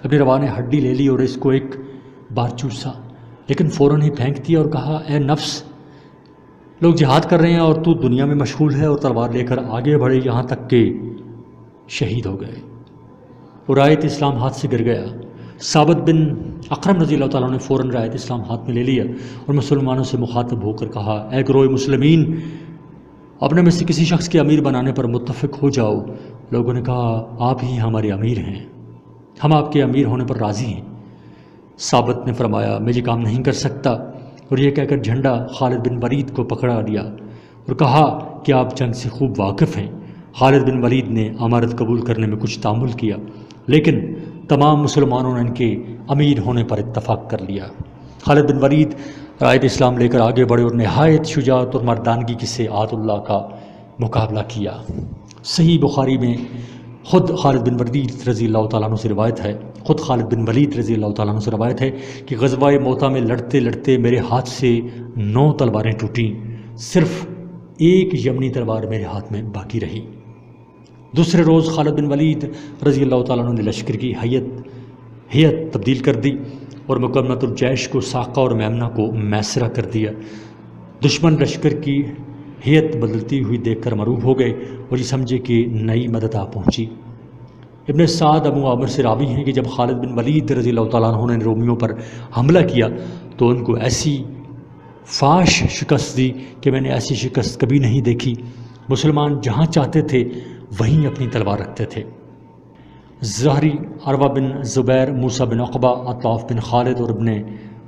ابن رواح نے ہڈی لے لی اور اس کو ایک بار چوسا، لیکن فوراً ہی پھینک دیا اور کہا، اے نفس لوگ جہاد کر رہے ہیں اور تو دنیا میں مشغول ہے، اور تلوار لے کر آگے بڑھے یہاں تک کہ شہید ہو گئے، اور رایت اسلام ہاتھ سے گر گیا۔ ثابت بن اکرم رضی اللہ تعالیٰ نے فوراً رایت اسلام ہاتھ میں لے لیا اور مسلمانوں سے مخاطب ہو کر کہا، اے گروہ مسلمین، اپنے میں سے کسی شخص کے امیر بنانے پر متفق ہو جاؤ۔ لوگوں نے کہا، آپ ہی ہمارے امیر ہیں، ہم آپ کے امیر ہونے پر راضی ہیں۔ ثابت نے فرمایا، میں یہ کام نہیں کر سکتا، اور یہ کہہ کر جھنڈا خالد بن ولید کو پکڑا لیا اور کہا کہ آپ جنگ سے خوب واقف ہیں۔ خالد بن ولید نے امارت قبول کرنے میں کچھ تعامل کیا، لیکن تمام مسلمانوں نے ان کے امیر ہونے پر اتفاق کر لیا۔ خالد بن ولید رایت اسلام لے کر آگے بڑھے اور نہایت شجاعت اور مردانگی سے آت اللہ کا مقابلہ کیا۔ صحیح بخاری میں خود خالد بن ولید رضی اللہ تعالیٰ عنہ سے روایت ہے کہ غزوہ موتا میں لڑتے لڑتے میرے ہاتھ سے 9 تلواریں ٹوٹیں، صرف ایک یمنی تلوار میرے ہاتھ میں باقی رہی۔ دوسرے روز خالد بن ولید رضی اللہ تعالیٰ عنہ نے لشکر کی ہیئت تبدیل کر دی اور مکملۃ الجیش کو ساقہ اور میمنہ کو میسرہ کر دیا۔ دشمن لشکر کی ہیئت بدلتی ہوئی دیکھ کر مروب ہو گئے اور یہ سمجھے کہ نئی مدد آ پہنچی۔ ابن سعد ابو عامر سے راوی ہیں کہ جب خالد بن ولید رضی اللہ تعالیٰ عنہ نے رومیوں پر حملہ کیا تو ان کو ایسی فاش شکست دی کہ میں نے ایسی شکست کبھی نہیں دیکھی۔ مسلمان جہاں چاہتے تھے وہیں اپنی تلوار رکھتے تھے۔ زہری، عروہ بن زبیر، موسیٰ بن عقبہ، عطاف بن خالد اور ابن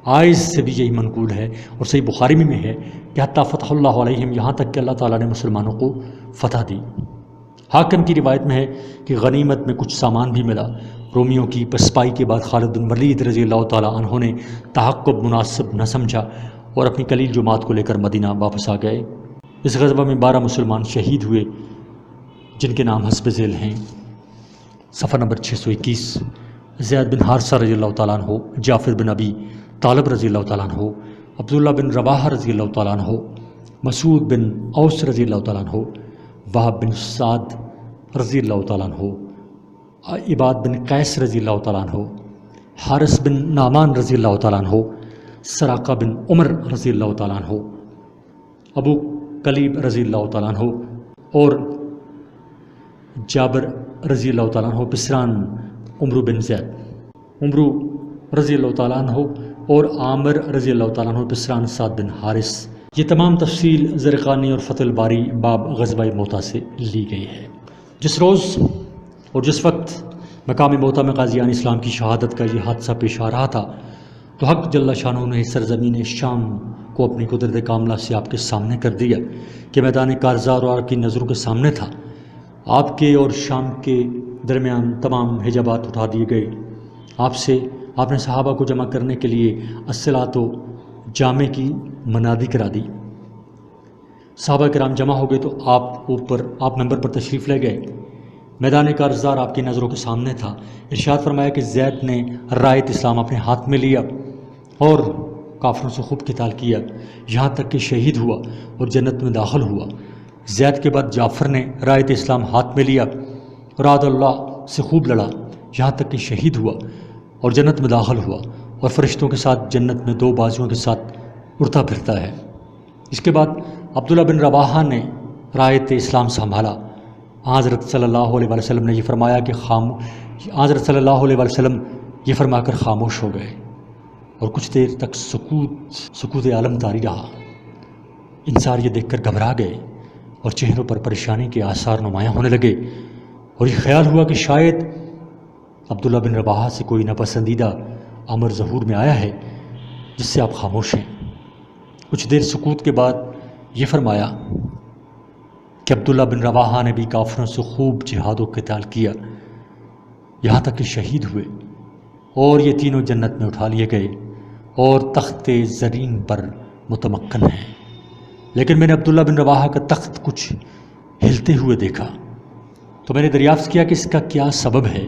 آئز سے بھی یہی منقول ہے اور صحیح بخاری میں ہے کہ حتیٰ فتح اللہ علیہم، یہاں تک کہ اللہ تعالیٰ نے مسلمانوں کو فتح دی۔ حاکم کی روایت میں ہے کہ غنیمت میں کچھ سامان بھی ملا۔ رومیوں کی پسپائی کے بعد خالد بن ولید رضی اللہ تعالیٰ عنہ نے تحقب مناسب نہ سمجھا اور اپنی قلیل جماعت کو لے کر مدینہ واپس آ گئے۔ اس غزوہ میں 12 مسلمان شہید ہوئے جن کے نام حسب ذیل ہیں۔ صفحہ نمبر 621۔ زید بن حارثہ رضی اللہ تعالیٰ عنہ، جعفر بن ابی طالب رضی اللہ تعالیٰ عنہ، عبداللہ بن رواحہ رضی اللہ تعالیٰ عنہ، مسعود بن اوس رضی اللہ تعالیٰ عنہ، وہب بن سعد رضی اللہ تعالیٰ عنہ، عباد بن قیس رضی اللہ تعالیٰ عنہ، حارث بن نعمان رضی اللہ تعالیٰ عنہ، سراقہ بن عمر رضی اللہ تعالیٰ عنہ، ابو کلیب رضی اللہ تعالیٰ عنہ اور جابر رضی اللہ تعالیٰ عنہ، بسران عمرو بن زید، عمرو رضی اللہ تعالیٰ عنہ اور عامر رضی اللہ تعالیٰ عنہ، بسران سعد بن حارث۔ یہ تمام تفصیل زرقانی اور فتح الباری باب غزوہ موتا سے لی گئی ہے۔ جس روز اور جس وقت مقام موتا میں قاضیان اسلام کی شہادت کا یہ حادثہ پیش آ رہا تھا تو حق جل شانہ نے سرزمین شام کو اپنی قدرت کاملہ سے آپ کے سامنے کر دیا کہ میدان کارزار اور آپ کی نظروں کے سامنے تھا۔ آپ کے اور شام کے درمیان تمام حجابات اٹھا دیے گئے۔ آپ نے صحابہ کو جمع کرنے کے لیے الصلاۃ و جامع کی منادی کرا دی۔ صحابہ کرام جمع ہو گئے تو آپ ممبر پر تشریف لے گئے۔ میدان کارزار آپ کی نظروں کے سامنے تھا۔ ارشاد فرمایا کہ زید نے رایت اسلام اپنے ہاتھ میں لیا اور کافروں سے خوب قتال کیا یہاں تک کہ شہید ہوا اور جنت میں داخل ہوا۔ زید کے بعد جعفر نے رایت اسلام ہاتھ میں لیا اور راد اللہ سے خوب لڑا یہاں تک کہ شہید ہوا اور جنت میں داخل ہوا اور فرشتوں کے ساتھ جنت میں 2 بازوؤں کے ساتھ اڑتا پھرتا ہے۔ اس کے بعد عبداللہ بن رواحہ نے رایت اسلام سنبھالا۔ حضرت صلی اللہ علیہ وسلم نے یہ فرمایا کہ حضرت صلی اللہ علیہ وسلم یہ فرما کر خاموش ہو گئے اور کچھ دیر تک سکوت عالم طاری رہا۔ انصار یہ دیکھ کر گھبرا گئے اور چہروں پر پریشانی کے آثار نمایاں ہونے لگے اور یہ خیال ہوا کہ شاید عبداللہ بن رواحہ سے کوئی ناپسندیدہ امر ظہور میں آیا ہے جس سے آپ خاموش ہیں۔ کچھ دیر سکوت کے بعد یہ فرمایا کہ عبداللہ بن رواحہ نے بھی کافروں سے خوب جہاد و قتال کیا یہاں تک کہ شہید ہوئے اور یہ تینوں جنت میں اٹھا لیے گئے اور تخت زرین پر متمکن ہیں۔ لیکن میں نے عبداللہ بن رواحہ کا تخت کچھ ہلتے ہوئے دیکھا تو میں نے دریافت کیا کہ اس کا کیا سبب ہے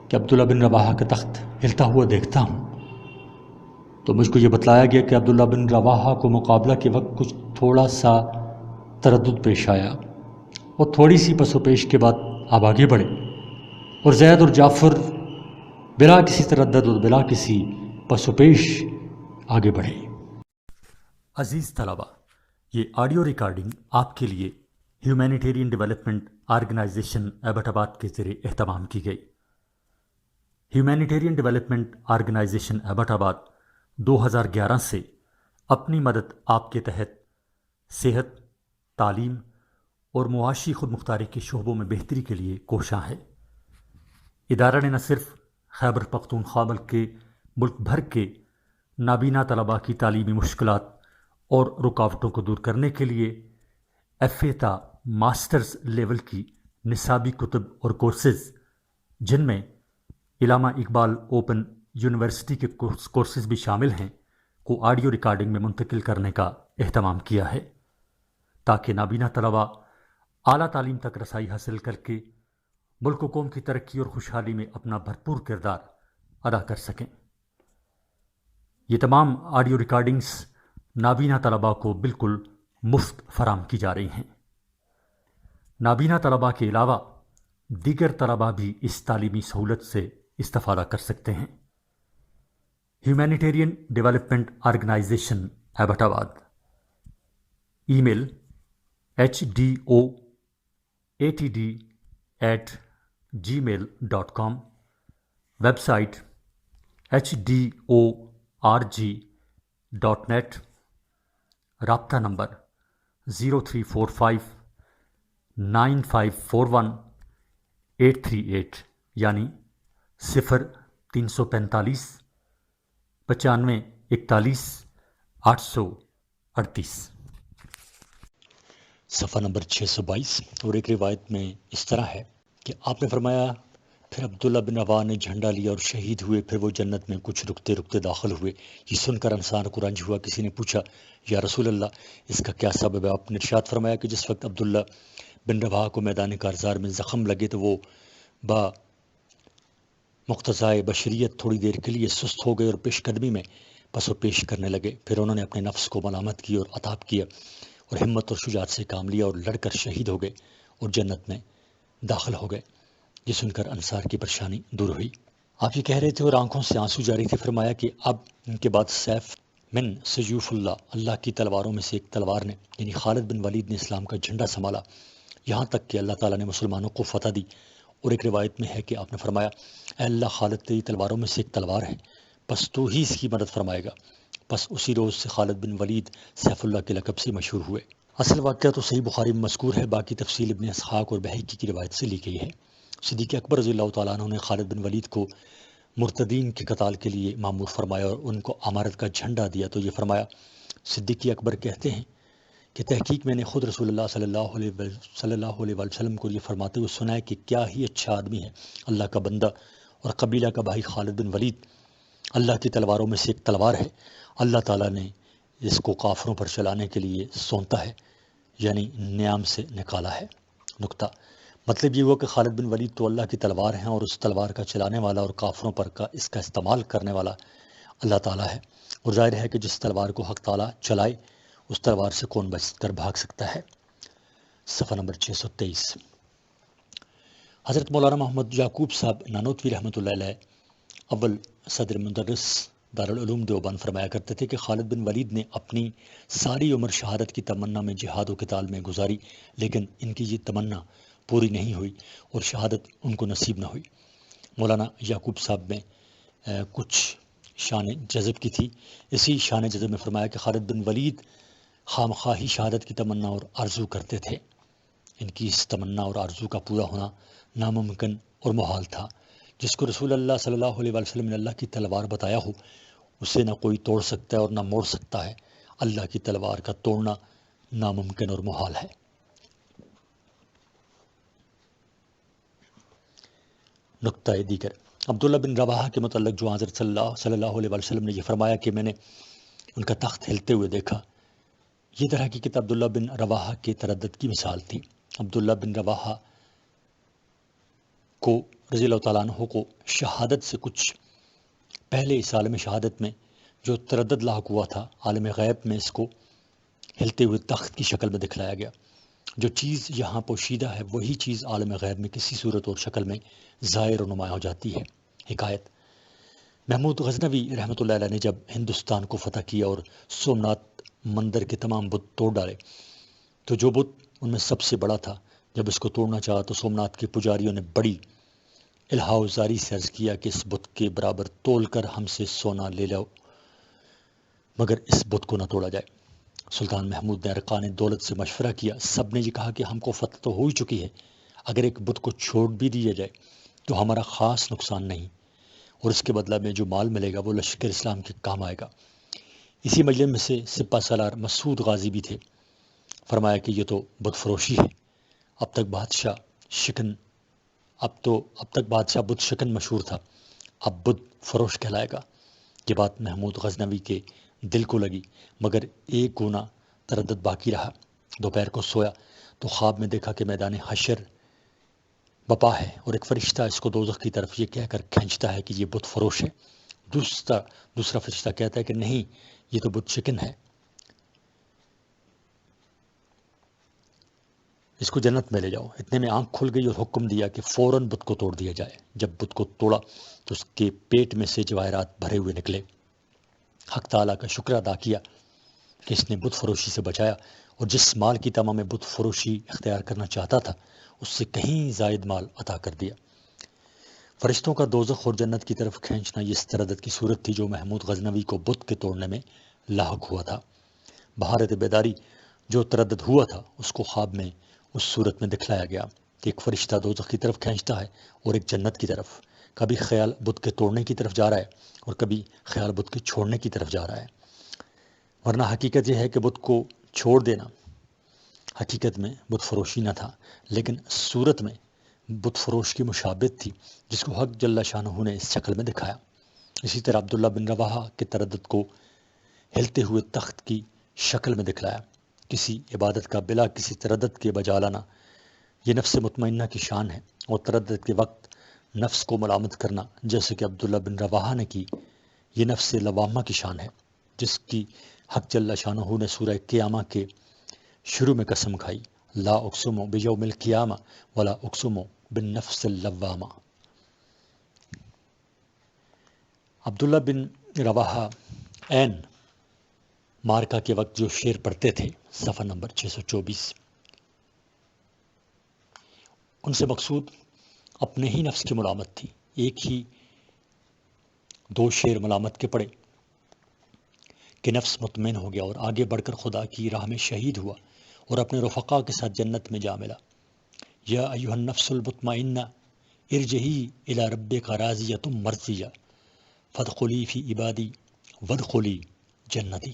کہ عبداللہ بن رواحہ کا تخت ہلتا ہوا دیکھتا ہوں۔ تو مجھ کو یہ بتلایا گیا کہ عبداللہ بن رواحہ کو مقابلہ کے وقت کچھ تھوڑا سا تردد پیش آیا اور تھوڑی سی پس و پیش کے بعد آپ آگے بڑھے اور زید اور جعفر بلا کسی تردد اور بلا کسی پس و پیش آگے بڑھے۔ عزیز طلبہ، یہ آڈیو ریکارڈنگ آپ کے لیے ہیومینیٹیرین ڈیولپمنٹ آرگنائزیشن ایبٹ آباد کے ذریعے اہتمام کی گئی۔ ہیومینیٹیرین ڈیولپمنٹ آرگنائزیشن ایبٹ آباد 2011 سے اپنی مدد آپ کے تحت صحت، تعلیم اور معاشی خود مختاری کے شعبوں میں بہتری کے لیے کوشاں ہے۔ ادارہ نے نہ صرف خیبر پختونخوا بلکہ ملک بھر کے نابینا طلباء کی تعلیمی مشکلات اور رکاوٹوں کو دور کرنے کے لیے FA تا ماسٹرز لیول کی نصابی کتب اور کورسز، جن میں علامہ اقبال اوپن یونیورسٹی کے کورسز بھی شامل ہیں، کو آڈیو ریکارڈنگ میں منتقل کرنے کا اہتمام کیا ہے تاکہ نابینا طلباء اعلیٰ تعلیم تک رسائی حاصل کر کے ملک و قوم کی ترقی اور خوشحالی میں اپنا بھرپور کردار ادا کر سکیں۔ یہ تمام آڈیو ریکارڈنگز نابینا طلباء کو بالکل مفت فراہم کی جا رہی ہیں۔ نابینا طلباء کے علاوہ دیگر طلباء بھی اس تعلیمی سہولت سے استفادہ کر سکتے ہیں۔ ہیومینیٹیرین ڈیولپمنٹ آرگنائزیشن ایبٹ آباد، ای میل HDOATD@gmail.com، ویب سائٹ HDORG.net، رابطہ نمبر 03459541 838 یعنی 0345 95 41 838 صفحہ نمبر 622۔ اور ایک روایت میں اس طرح ہے کہ آپ نے فرمایا پھر عبداللہ بن رواحہ نے جھنڈا لیا اور شہید ہوئے، پھر وہ جنت میں کچھ رکتے رکتے داخل ہوئے۔ یہ سن کر انصار کو رنج ہوا۔ کسی نے پوچھا یا رسول اللہ اس کا کیا سبب ہے؟ آپ نے ارشاد فرمایا کہ جس وقت عبداللہ بن رواحہ کو میدان کارزار میں زخم لگے تو وہ با مقتضائے بشریت تھوڑی دیر کے لیے سست ہو گئے اور پیش قدمی میں پس و پیش کرنے لگے۔ پھر انہوں نے اپنے نفس کو ملامت کی اور عتاب کیا اور ہمت اور شجاعت سے کام لیا اور لڑ کر شہید ہو گئے اور جنت میں داخل ہو گئے۔ یہ سن کر انصار کی پریشانی دور ہوئی۔ آپ یہ کہہ رہے تھے اور آنکھوں سے آنسو جاری تھے۔ فرمایا کہ اب ان کے بعد سیف من سیوف اللہ کی تلواروں میں سے ایک تلوار نے یعنی خالد بن ولید نے اسلام کا جھنڈا سنبھالا یہاں تک کہ اللہ تعالیٰ نے مسلمانوں کو فتح دی۔ اور ایک روایت میں ہے کہ آپ نے فرمایا اے اللہ خالد تیری تلواروں میں سے ایک تلوار ہے، پس تو ہی اس کی مدد فرمائے گا۔ پس اسی روز سے خالد بن ولید سیف اللہ کے لقب سے مشہور ہوئے۔ اصل واقعہ تو صحیح بخاری میں مذکور ہے، باقی تفصیل ابن اسحاق اور بہقی کی روایت سے لی گئی ہے۔ صدیق اکبر رضی اللہ تعالیٰ عنہ نے خالد بن ولید کو مرتدین کے قتال کے لیے مامور فرمایا اور ان کو امارت کا جھنڈا دیا تو یہ فرمایا صدیق اکبر کہتے ہیں کہ تحقیق میں نے خود رسول اللہ صلی اللہ علیہ وسلم کو یہ فرماتے ہوئے سنا ہے کہ کیا ہی اچھا آدمی ہے اللہ کا بندہ اور قبیلہ کا بھائی خالد بن ولید، اللہ کی تلواروں میں سے ایک تلوار ہے، اللہ تعالیٰ نے اس کو کافروں پر چلانے کے لیے سونتا ہے یعنی نیام سے نکالا ہے۔ نقطہ مطلب یہ ہوا کہ خالد بن ولید تو اللہ کی تلوار ہیں اور اس تلوار کا چلانے والا اور کافروں پر اس کا استعمال کرنے والا اللہ تعالیٰ ہے، اور ظاہر ہے کہ جس تلوار کو حق تعالیٰ چلائے اس تلوار سے کون بچ کر بھاگ سکتا ہے۔ صفحہ نمبر 623۔ حضرت مولانا محمد یعقوب صاحب نانوتوی رحمۃ اللہ علیہ اول صدر مدرس دارالعلوم دیوبند فرمایا کرتے تھے کہ خالد بن ولید نے اپنی ساری عمر شہادت کی تمنا میں جہاد و قتال میں گزاری، لیکن ان کی یہ تمنا پوری نہیں ہوئی اور شہادت ان کو نصیب نہ ہوئی۔ مولانا یعقوب صاحب میں کچھ شان جذب کی تھی۔ اسی شان جذب میں فرمایا کہ خالد بن ولید خامخواہی شہادت کی تمنا اور آرزو کرتے تھے، ان کی اس تمنا اور آرزو کا پورا ہونا ناممکن اور محال تھا۔ جس کو رسول اللہ صلی اللہ علیہ وسلم نے اللہ کی تلوار بتایا ہو اسے نہ کوئی توڑ سکتا ہے اور نہ موڑ سکتا ہے۔ اللہ کی تلوار کا توڑنا ناممکن اور محال ہے۔ نقطہ دیگر عبداللہ بن رواحہ کے متعلق جو حضرت صلی اللہ علیہ وسلم نے یہ فرمایا کہ میں نے ان کا تخت ہلتے ہوئے دیکھا، یہ در حقیقت عبداللہ بن رواحہ کے تردد کی مثال تھی۔ عبداللہ بن رواحہ کو رضی اللہ تعالیٰ عنہ کو شہادت سے کچھ پہلے اس عالم شہادت میں جو تردد لاحق ہوا تھا، عالم غیب میں اس کو ہلتے ہوئے تخت کی شکل میں دکھلایا گیا۔ جو چیز یہاں پوشیدہ ہے وہی چیز عالم غیب میں کسی صورت اور شکل میں ظاہر و نمایاں ہو جاتی ہے۔ حکایت محمود غزنوی رحمۃ اللہ علیہ نے جب ہندوستان کو فتح کیا اور سومناتھ مندر کے تمام بت توڑ ڈالے تو جو بت ان میں سب سے بڑا تھا جب اس کو توڑنا چاہا تو سومناتھ کے پجاریوں نے بڑی الہا زاری سے عرض کیا کہ اس بت کے برابر تول کر ہم سے سونا لے لو مگر اس بت کو نہ توڑا جائے۔ سلطان محمود نے ارکان دولت سے مشورہ کیا، سب نے یہ کہا کہ ہم کو فتح تو ہو ہی چکی ہے، اگر ایک بت کو چھوڑ بھی دیا جائے تو ہمارا خاص نقصان نہیں اور اس کے بدلہ میں جو مال ملے گا وہ لشکر اسلام کے کام آئے گا۔ اسی مجلس میں سے سپہ سالار مسعود غازی بھی تھے۔ فرمایا کہ یہ تو بت فروشی ہے، اب تک بادشاہ بت شکن مشہور تھا، اب بت فروش کہلائے گا۔ یہ بات محمود غزنوی کے دل کو لگی مگر ایک گونا تردد باقی رہا۔ دوپہر کو سویا تو خواب میں دیکھا کہ میدان حشر بپا ہے اور ایک فرشتہ اس کو دوزخ کی طرف یہ کہہ کر کھینچتا ہے کہ یہ بت فروش ہے۔ دوسرا فرشتہ کہتا ہے کہ نہیں، یہ تو بت شکن ہے، اس کو جنت میں لے جاؤ۔ اتنے میں آنکھ کھل گئی اور حکم دیا کہ فوراً بت کو توڑ دیا جائے۔ جب بت کو توڑا تو اس کے پیٹ میں سے جواہرات بھرے ہوئے نکلے۔ حق تعالیٰ کا شکر ادا کیا کہ اس نے بت فروشی سے بچایا اور جس مال کی تمام میں بت فروشی اختیار کرنا چاہتا تھا اس سے کہیں زائد مال عطا کر دیا۔ فرشتوں کا دوزخ اور جنت کی طرف کھینچنا یہ اس تردد کی صورت تھی جو محمود غزنوی کو بت کے توڑنے میں لاحق ہوا تھا۔ بہارت بیداری جو تردد ہوا تھا اس کو خواب میں اس صورت میں دکھلایا گیا کہ ایک فرشتہ دوزخ کی طرف کھینچتا ہے اور ایک جنت کی طرف۔ کبھی خیال بت کے توڑنے کی طرف جا رہا ہے اور کبھی خیال بت کے چھوڑنے کی طرف جا رہا ہے، ورنہ حقیقت یہ ہے کہ بت کو چھوڑ دینا حقیقت میں بت فروشی نہ تھا، لیکن صورت میں بت فروش کی مشابہت تھی جس کو حق جل شانہ نے اس شکل میں دکھایا۔ اسی طرح عبداللہ بن رواحہ کے تردد کو ہلتے ہوئے تخت کی شکل میں دکھلایا۔ کسی عبادت کا بلا کسی تردد کے بجا لانا یہ نفس مطمئنہ کی شان ہے، اور تردد کے وقت نفس کو ملامت کرنا جیسے کہ عبداللہ بن رواحہ نے کی یہ نفس لوامہ کی شان ہے، جس کی حق جل شانہ نے سورہ قیامہ کے شروع میں قسم کھائی، لا اقسم بیوم القیامہ ولا اقسم بالنفس اللوامہ۔ عبداللہ بن رواحہ عین مارکا کے وقت جو شعر پڑھتے تھے، صفحہ نمبر 624، ان سے مقصود اپنے ہی نفس کی ملامت تھی۔ ایک ہی دو شعر ملامت کے پڑھے کہ نفس مطمئن ہو گیا اور آگے بڑھ کر خدا کی راہ میں شہید ہوا اور اپنے رفقا کے ساتھ جنت میں جا ملا۔ یا ایھا النفس المطمئنہ ارجعی الی ربک راضیۃ مرضیہ فادخلی فی عبادی وادخلی جنتی۔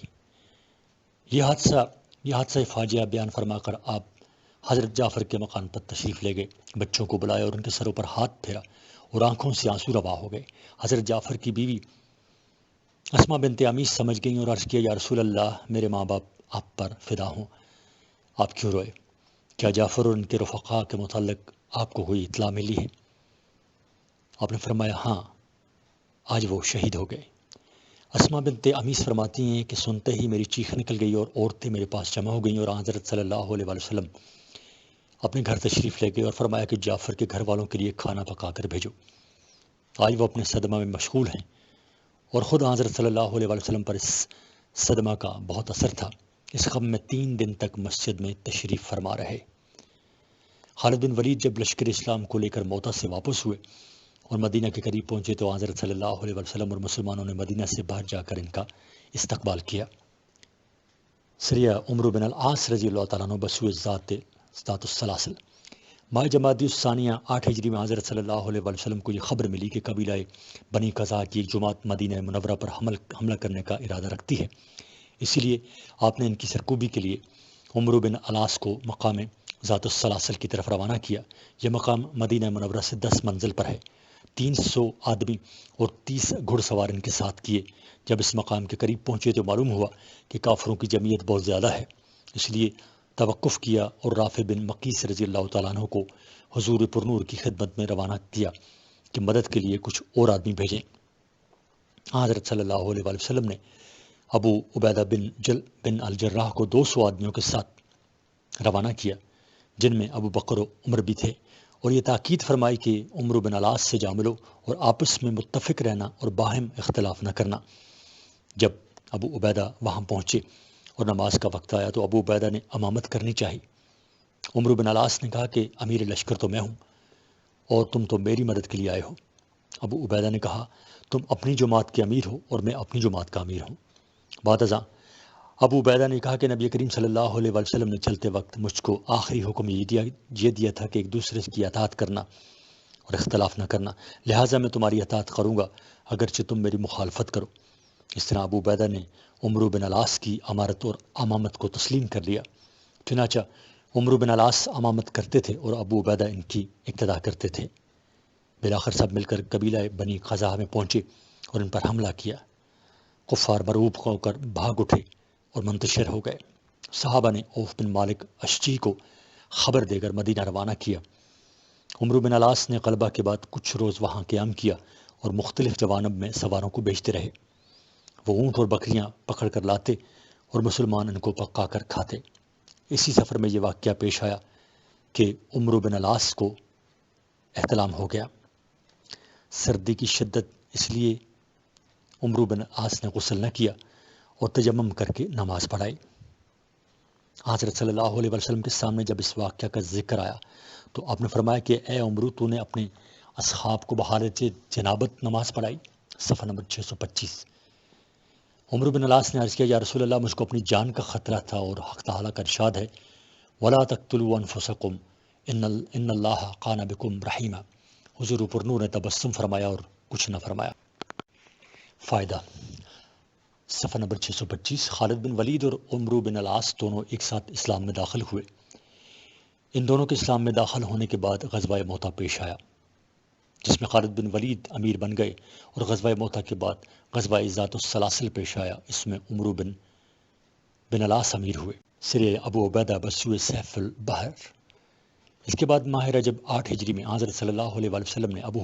یہ حادثہ فاجعہ بیان فرما کر آپ حضرت جعفر کے مکان پر تشریف لے گئے، بچوں کو بلایا اور ان کے سروں پر ہاتھ پھیرا اور آنکھوں سے آنسو روا ہو گئے۔ حضرت جعفر کی بیوی اسما بنت امیس سمجھ گئیں اور عرض کیا، یا رسول اللہ، میرے ماں باپ آپ پر فدا ہوں، آپ کیوں روئے؟ کیا جعفر اور ان کے رفقا کے متعلق آپ کو کوئی اطلاع ملی ہے؟ آپ نے فرمایا، ہاں، آج وہ شہید ہو گئے۔ اسما بنت امیس فرماتی ہیں کہ سنتے ہی میری چیخ نکل گئی اور عورتیں میرے پاس جمع ہو گئیں اور حضرت صلی اللہ علیہ وسلم اپنے گھر تشریف لے گئے اور فرمایا کہ جعفر کے گھر والوں کے لیے کھانا پکا کر بھیجو۔ آج وہ اپنے صدمہ میں مشغول ہیں، اور خود حضرت صلی اللہ علیہ وسلم پر اس صدمہ کا بہت اثر تھا۔ اس غم میں 3 دن تک مسجد میں تشریف فرما رہے۔ خالد بن ولید جب لشکر اسلام کو لے کر موتا سے واپس ہوئے اور مدینہ کے قریب پہنچے تو حضرت صلی اللہ علیہ وسلم اور مسلمانوں نے مدینہ سے باہر جا کر ان کا استقبال کیا۔ سریہ عمرو بن العاص رضی اللہ تعالیٰ عنہ بسوء ذات السلاسل۔ ماہ جمادی الثانیہ 8 ہجری میں حضرت صلی اللہ علیہ وسلم کو یہ خبر ملی کہ قبیلہ بنی قزاع کی ایک جماعت مدینہ منورہ پر حملہ کرنے کا ارادہ رکھتی ہے۔ اسی لیے آپ نے ان کی سرکوبی کے لیے عمرو بن العاص کو مقام ذات السلاسل کی طرف روانہ کیا۔ یہ مقام مدینہ منورہ سے 10 منزل پر ہے۔ 300 آدمی اور 30 گھڑ سوار ان کے ساتھ کیے۔ جب اس مقام کے قریب پہنچے تو معلوم ہوا کہ کافروں کی جمعیت بہت زیادہ ہے، اس لیے توقف کیا اور رافع بن مقیس رضی اللہ تعالیٰ عنہ کو حضور پرنور کی خدمت میں روانہ کیا کہ مدد کے لیے کچھ اور آدمی بھیجیں۔ حضرت صلی اللہ علیہ وسلم نے ابو عبیدہ بن الجراح کو 200 آدمیوں کے ساتھ روانہ کیا، جن میں ابو بکر و عمر بھی تھے، اور یہ تاکید فرمائی کہ عمرو بن العاص سے جا ملو اور آپس میں متفق رہنا اور باہم اختلاف نہ کرنا۔ جب ابو عبیدہ وہاں پہنچے اور نماز کا وقت آیا تو ابو عبیدہ نے امامت کرنی چاہی۔ عمرو بن العاص نے کہا کہ امیر لشکر تو میں ہوں اور تم تو میری مدد کے لیے آئے ہو۔ ابو عبیدہ نے کہا، تم اپنی جماعت کے امیر ہو اور میں اپنی جماعت کا امیر ہوں۔ بعد ازاں ابو عبیدہ نے کہا کہ نبی کریم صلی اللہ علیہ وسلم نے چلتے وقت مجھ کو آخری حکم یہ دیا تھا کہ ایک دوسرے کی اطاعت کرنا اور اختلاف نہ کرنا، لہٰذا میں تمہاری اطاعت کروں گا اگرچہ تم میری مخالفت کرو۔ اس طرح ابو عبیدہ نے عمرو بن العاص کی امارت اور امامت کو تسلیم کر لیا۔ چنانچہ عمرو بن العاص امامت کرتے تھے اور ابو عبیدہ ان کی اقتدا کرتے تھے۔ بالآخر سب مل کر قبیلہ بنی قزاع میں پہنچے اور ان پر حملہ کیا۔ کفار مرعوب ہو کر بھاگ اٹھے اور منتشر ہو گئے۔ صحابہ نے عوف بن مالک اشجعی کو خبر دے کر مدینہ روانہ کیا۔ عمرو بن العاص نے غلبہ کے بعد کچھ روز وہاں قیام کیا اور مختلف جوانب میں سواروں کو بھیجتے رہے۔ وہ اونٹ اور بکریاں پکڑ کر لاتے اور مسلمان ان کو پکا کر کھاتے۔ اسی سفر میں یہ واقعہ پیش آیا کہ عمرو بن العاص کو احتلام ہو گیا۔ سردی کی شدت اس لیے عمرو بن العاص نے غسل نہ کیا اور تیمم کر کے نماز پڑھائی۔ حضرت صلی اللہ علیہ وسلم کے سامنے جب اس واقعہ کا ذکر آیا تو آپ نے فرمایا کہ اے عمرو، تو نے اپنے اصحاب کو بحالت جنابت نماز پڑھائی۔ صفحہ نمبر 625۔ عمرو بن العاص نے عرض کیا، یا رسول اللہ، مجھ کو اپنی جان کا خطرہ تھا اور حق تعالیٰ کا ارشاد ہے، وَلَا تَقْتُلُوا أَنفُسَكُمْ إِنَّ اللَّهَ كَانَ بِكُمْ رَحِيمًا۔ حضور پر نور نے تبسم فرمایا اور کچھ نہ فرمایا۔ فائدہ، صفحہ نمبر 625۔ خالد بن ولید اور عمرو بن العاص دونوں ایک ساتھ اسلام میں داخل ہوئے۔ ان دونوں کے اسلام میں داخل ہونے کے بعد غزوہ موتا پیش آیا، جس میں خالد بن ولید امیر بن گئے، اور غزوہ موتا کے بعد غزوہ ذات السلاسل پیش آیا، اس میں عمرو بن العاص امیر ہوئے۔ سرے ابو عبیدہ بسوئے سیف البحر۔ اس کے بعد ماہ رجب 8 ہجری میں حضرت صلی اللہ علیہ وآلہ وسلم نے ابو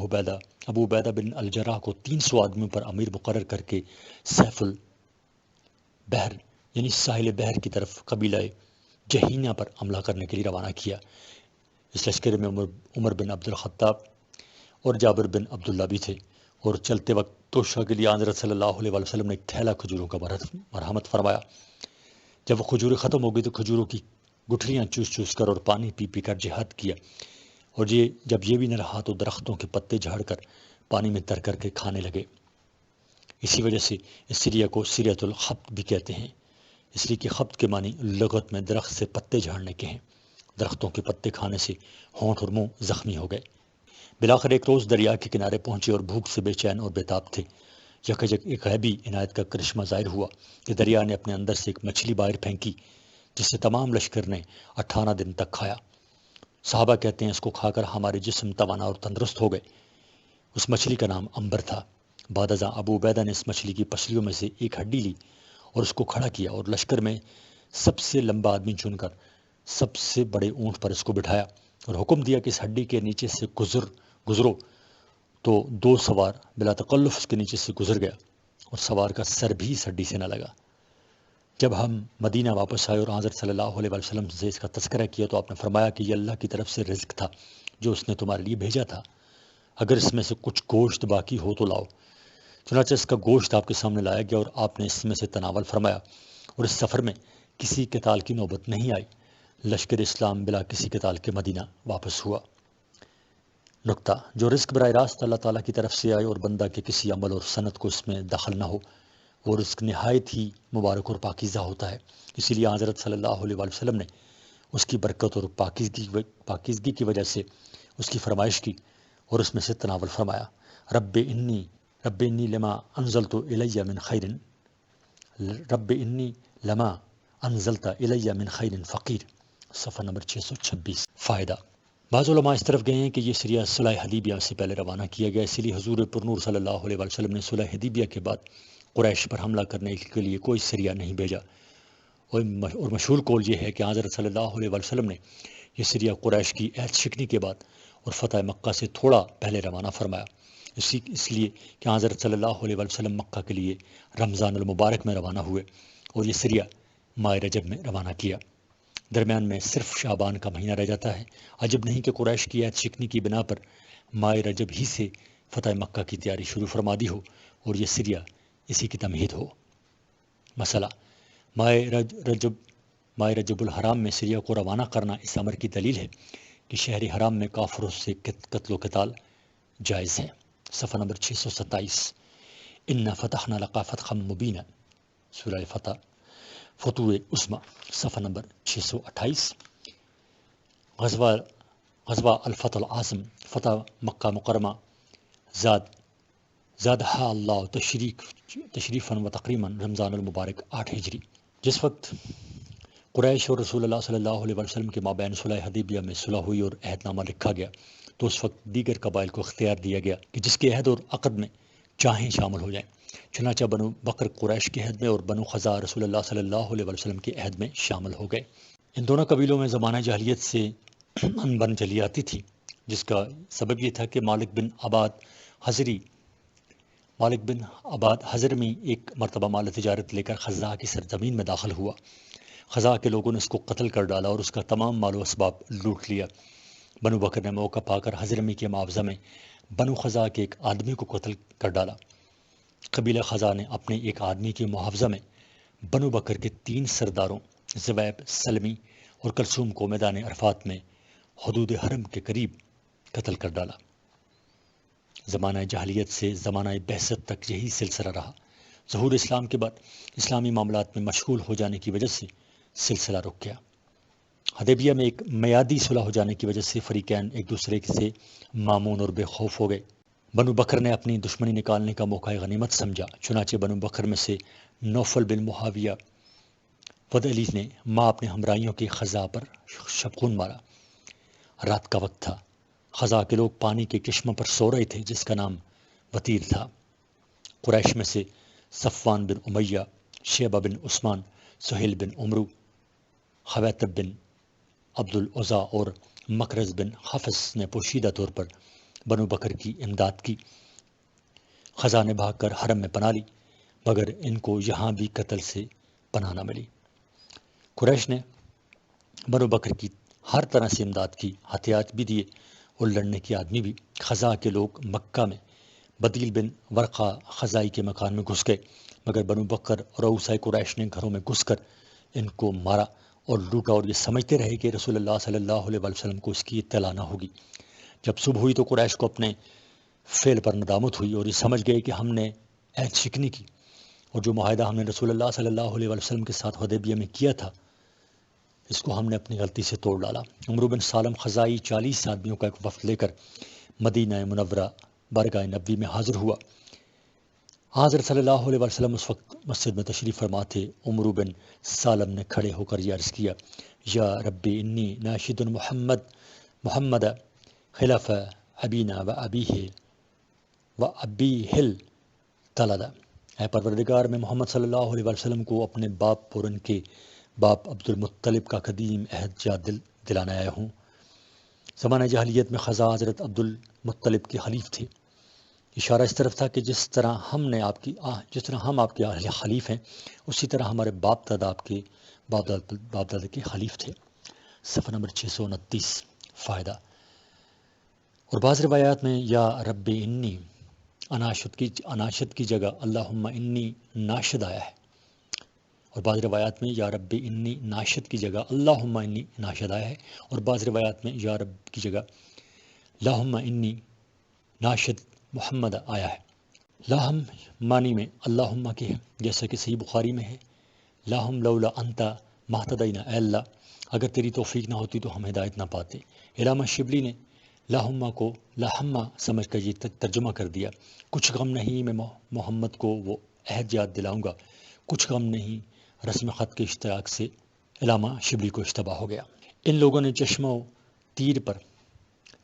عبیدہ بن الجراح کو 300 آدمیوں پر امیر مقرر کر کے سیف البحر یعنی ساحل بحر کی طرف قبیلہ جہینہ پر حملہ کرنے کے لیے روانہ کیا۔ اس لشکر میں عمر بن عبد الخطاب اور جابر بن عبداللہ بھی تھے، اور چلتے وقت توشہ کے لیے حضرت صلی اللہ علیہ وآلہ وسلم نے ایک تھیلا کھجوروں کا مرحمت فرمایا۔ جب وہ کھجوریں ختم ہو گئی تو کھجوروں کی گٹھلیاں چوس چوس کر اور پانی پی پی کر جہاد کیا، اور جب یہ بھی نہ رہا تو درختوں کے پتے جھاڑ کر پانی میں تر کر کے کھانے لگے۔ اسی وجہ سے اس سریہ کو سریۃ الخبط بھی کہتے ہیں، اس لیے کہ خبط کے معنی لغت میں درخت سے پتے جھاڑنے کے ہیں۔ درختوں کے پتے کھانے سے ہونٹ اور منہ زخمی ہو گئے۔ بلاخر ایک روز دریا کے کنارے پہنچے اور بھوک سے بے چین اور بیتاب تھے۔ یکجک ایک غیبی عنایت کا کرشمہ ظاہر ہوا کہ دریا نے اپنے اندر سے ایک مچھلی باہر پھینکی، جس سے تمام لشکر نے 18 دن تک کھایا۔ صحابہ کہتے ہیں اس کو کھا کر ہمارے جسم توانا اور تندرست ہو گئے۔ اس مچھلی کا نام عنبر تھا۔ بعد ازاں ابو عبیدہ نے اس مچھلی کی پسلیوں میں سے ایک ہڈی لی اور اس کو کھڑا کیا، اور لشکر میں سب سے لمبا آدمی چن کر سب سے بڑے اونٹ پر اس کو بٹھایا، اور حکم دیا کہ اس ہڈی کے نیچے سے گزرو تو 2 سوار بلا تکلف اس کے نیچے سے گزر گیا، اور سوار کا سر بھی اس ہڈی سے نہ لگا۔ جب ہم مدینہ واپس آئے اور حضرت صلی اللہ علیہ وسلم سے اس کا تذکرہ کیا تو آپ نے فرمایا کہ یہ اللہ کی طرف سے رزق تھا جو اس نے تمہارے لیے بھیجا تھا، اگر اس میں سے کچھ گوشت باقی ہو تو لاؤ۔ چنانچہ اس کا گوشت آپ کے سامنے لایا گیا اور آپ نے اس میں سے تناول فرمایا، اور اس سفر میں کسی قتال کی نوبت نہیں آئی۔ لشکر اسلام بلا کسی قتال کے مدینہ واپس ہوا۔ نکتہ، جو رزق براہ راست اللہ تعالیٰ کی طرف سے آئے اور بندہ کے کسی عمل اور صنعت کو اس میں دخل نہ ہو، وہ رزق نہایت ہی مبارک اور پاکیزہ ہوتا ہے۔ اسی لیے حضرت صلی اللہ علیہ وآلہ وسلم نے اس کی برکت اور پاکیزگی کی وجہ سے اس کی فرمائش کی اور اس میں سے تناول فرمایا۔ رب انی لما انزلت الی من خیر رب انی لما انزلت الی من خیر فقیر، صفحہ نمبر 626۔ فائدہ، بعض علماء اس طرف گئے ہیں کہ یہ سریہ صلح حدیبیہ سے پہلے روانہ کیا گیا، اسی لیے حضور پر نور صلی اللہ علیہ وآلہ وسلم نے صلح حدیبیہ کے بعد قریش پر حملہ کرنے کے لیے کوئی سریہ نہیں بھیجا، اور مشہور قول یہ ہے کہ حضرت صلی اللہ علیہ وآلہ وسلم نے یہ سریہ قریش کی عہد شکنی کے بعد اور فتح مکہ سے تھوڑا پہلے روانہ فرمایا، اس لیے کہ حضرت صلی اللہ علیہ وآلہ وسلم مکہ کے لیے رمضان المبارک میں روانہ ہوئے اور یہ سریہ ماہ رجب میں روانہ کیا۔ درمیان میں صرف شعبان کا مہینہ رہ جاتا ہے۔ عجب نہیں کہ قریش کی عہد شکنی کی بنا پر ماہ رجب ہی سے فتح مکہ کی تیاری شروع فرما دی ہو اور یہ سریہ اسی کی تمہید ہو۔ مسئلہ، ماہ رجب الحرام میں سریہ کو روانہ کرنا اس امر کی دلیل ہے کہ شہر حرام میں کافروں سے قتل و قتال جائز ہیں۔ صفحہ نمبر 627۔ اِنَّا فَتَحْنَا لَكَ فَتْحًا مُبِينًا، سورہ فتح، فتوح عظمیٰ، صفحہ نمبر 628۔ غزوہ الفتح العظم، فتح مکہ مکرمہ، زادہا اللہ تشریفاً و تقریماً، رمضان المبارک 8 ہجری۔ جس وقت قریش اور رسول اللہ صلی اللہ علیہ وسلم کے مابین صلح حدیبیہ میں صلح ہوئی اور عہد نامہ لکھا گیا تو اس وقت دیگر قبائل کو اختیار دیا گیا کہ جس کے عہد اور عقد میں چاہیں شامل ہو جائیں۔ چنانچہ بنو بکر قریش کے عہد میں اور بنو خزاعہ رسول اللہ صلی اللہ علیہ وسلم کے عہد میں شامل ہو گئے۔ ان دونوں قبیلوں میں زمانہ جاہلیت سے ان بن چلی آتی تھی، جس کا سبب یہ تھا کہ مالک بن عباد حضرمی ایک مرتبہ مال تجارت لے کر خزاعہ کی سرزمین میں داخل ہوا۔ خزاعہ کے لوگوں نے اس کو قتل کر ڈالا اور اس کا تمام مال و اسباب لوٹ لیا۔ بنو بکر نے موقع پا کر حضرمی کے معاوضہ میں بنو خزاعہ کے ایک آدمی کو قتل کر ڈالا۔ قبیلہ خزاعہ نے اپنے ایک آدمی کے معاوضہ میں بنو بکر کے 3 سرداروں زبیب، سلمی اور کلثوم کو میدان عرفات میں حدود حرم کے قریب قتل کر ڈالا۔ زمانہ جاہلیت سے زمانہ بعثت تک یہی سلسلہ رہا۔ ظہور اسلام کے بعد اسلامی معاملات میں مشغول ہو جانے کی وجہ سے سلسلہ رک گیا۔ حدیبیہ میں ایک میادی صلح ہو جانے کی وجہ سے فریقین ایک دوسرے سے مامون اور بے خوف ہو گئے۔ بنو بکر نے اپنی دشمنی نکالنے کا موقع غنیمت سمجھا، چنانچہ بنو بکر میں سے نوفل بن معاویہ ود علی نے ماں اپنے ہمراہیوں کے خزاں پر شبخون مارا۔ رات کا وقت تھا، خزاں کے لوگ پانی کے چشمہ پر سو رہے تھے جس کا نام وطیر تھا۔ قریش میں سے صفوان بن امیہ، شیبہ بن عثمان، سہیل بن عمرو، خویتب بن عبد العزا اور مکرز بن حفص نے پوشیدہ طور پر بنو بکر کی امداد کی۔ خزاں نے بھاگ کر حرم میں پناہ لی، مگر ان کو یہاں بھی قتل سے پناہ نہ ملی۔ قریش نے بنو بکر کی ہر طرح سے امداد کی، ہتھیار بھی دیے اور لڑنے کے آدمی بھی۔ خزاں کے لوگ مکہ میں بدیل بن ورقہ خزائی کے مکان میں گھس گئے، مگر بنو بکر اور اوسائے قریش نے گھروں میں گھس کر ان کو مارا اور لوٹا، اور یہ سمجھتے رہے کہ رسول اللہ صلی اللہ علیہ وسلم کو اس کی اطلاع نہ ہوگی۔ جب صبح ہوئی تو قریش کو اپنے فعل پر ندامت ہوئی اور یہ سمجھ گئے کہ ہم نے عہد شکنی کی، اور جو معاہدہ ہم نے رسول اللہ صلی اللہ علیہ وسلم کے ساتھ حدیبیہ میں کیا تھا اس کو ہم نے اپنی غلطی سے توڑ ڈالا۔ عمرو بن سالم خزائی 40 آدمیوں کا ایک وفد لے کر مدینہ منورہ بارگاہ نبوی میں حاضر ہوا۔ حضرت صلی اللہ علیہ وسلم اس وقت مسجد میں تشریف فرما تھے۔ عمرو بن سالم نے کھڑے ہو کر یہ عرض کیا، یا ربی انی ناشد محمد خلاف ابینا و ابیہ و ابیہل طلدہ۔ اے پروردگار، میں محمد صلی اللہ علیہ وسلم کو اپنے باپ اور ان کے باپ عبد المطلب کا قدیم عہد یاد دلانے آیا ہوں۔ زمانہ جاہلیت میں خزاں حضرت عبد المطلب کے حلیف تھے۔ اشارہ اس طرف تھا کہ جس طرح ہم آپ کے حلیف ہیں، اسی طرح ہمارے باپ دادا آپ کے باپ دادا کے حلیف تھے۔ صفحہ نمبر 629۔ فائدہ اور بعض روایات میں یا رب انی اناشد کی جگہ اللہم انی ناشد آیا ہے، اور بعض روایات میں یا رب انی ناشد کی جگہ اللہم انی ناشد آیا ہے، اور بعض روایات میں یا رب کی جگہ اللہم انی ناشد محمد آیا ہے۔ لاہم معنی میں اللہم کے ہے، جیسا کہ صحیح بخاری میں ہے، لاہم لولا انتا مہتدینا، اے اللہ اگر تیری توفیق نہ ہوتی تو ہم ہدایت نہ پاتے۔ علامہ شبلی نے لاہما کو لاہما سمجھ کر یہ ترجمہ کر دیا، کچھ غم نہیں میں محمد کو وہ عہد یاد دلاؤں گا، کچھ غم نہیں رسم خط کے اشتراک سے علامہ شبلی کو اشتباہ ہو گیا۔ ان لوگوں نے چشمہ و تیر پر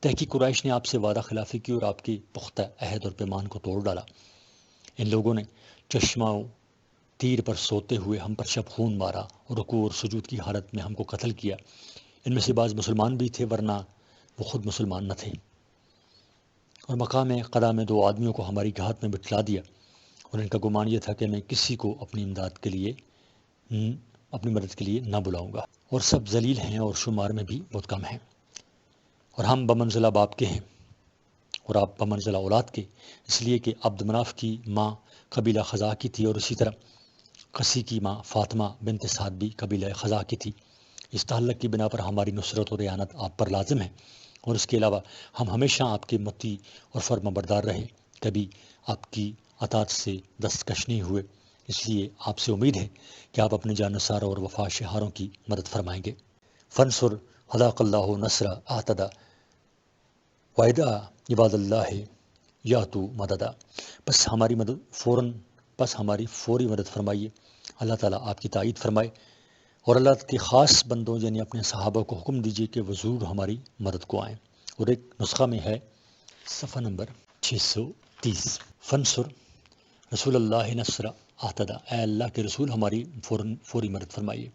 تحقیق قریش نے آپ سے وعدہ خلافی کی اور آپ کے پختہ عہد اور پیمان کو توڑ ڈالا۔ ان لوگوں نے چشمہ و تیر پر سوتے ہوئے ہم پر شب خون مارا اور رکوع اور سجود کی حالت میں ہم کو قتل کیا۔ ان میں سے بعض مسلمان بھی تھے ورنہ وہ خود مسلمان نہ تھے، اور مقام قضا میں 2 آدمیوں کو ہماری گھات میں بٹھلا دیا، اور ان کا گمان یہ تھا کہ میں کسی کو اپنی مدد کے لیے نہ بلاؤں گا، اور سب ذلیل ہیں اور شمار میں بھی بہت کم ہیں، اور ہم بمنزلہ باپ کے ہیں اور آپ بمنزلہ اولاد کے، اس لیے کہ عبد مناف کی ماں قبیلہ خزاع کی تھی، اور اسی طرح قسی کی ماں فاطمہ بنت سعد بھی قبیلہ خزاع کی تھی۔ اس تعلق کی بنا پر ہماری نصرت اور اعانت آپ پر لازم ہے، اور اس کے علاوہ ہم ہمیشہ آپ کے مطیع اور فرما بردار رہے، کبھی آپ کی اطاعت سے دستکش نہیں ہوئے، اس لیے آپ سے امید ہے کہ آپ اپنے جانثاروں اور وفا شہاروں کی مدد فرمائیں گے۔ فنصر خلاق اللہ نصر اعتدا وعدہ عباد اللہ یا تو مددہ، بس ہماری فوری مدد فرمائیے، اللہ تعالیٰ آپ کی تائید فرمائے، اور اللہ کے خاص بندوں یعنی اپنے صحابہ کو حکم دیجیے کہ وہ ضرور ہماری مدد کو آئیں۔ اور ایک نسخہ میں ہے صفحہ نمبر 630، فنصر رسول اللہ نصر اعتدا، اے اللہ کے رسول ہماری فوری مدد فرمائیے۔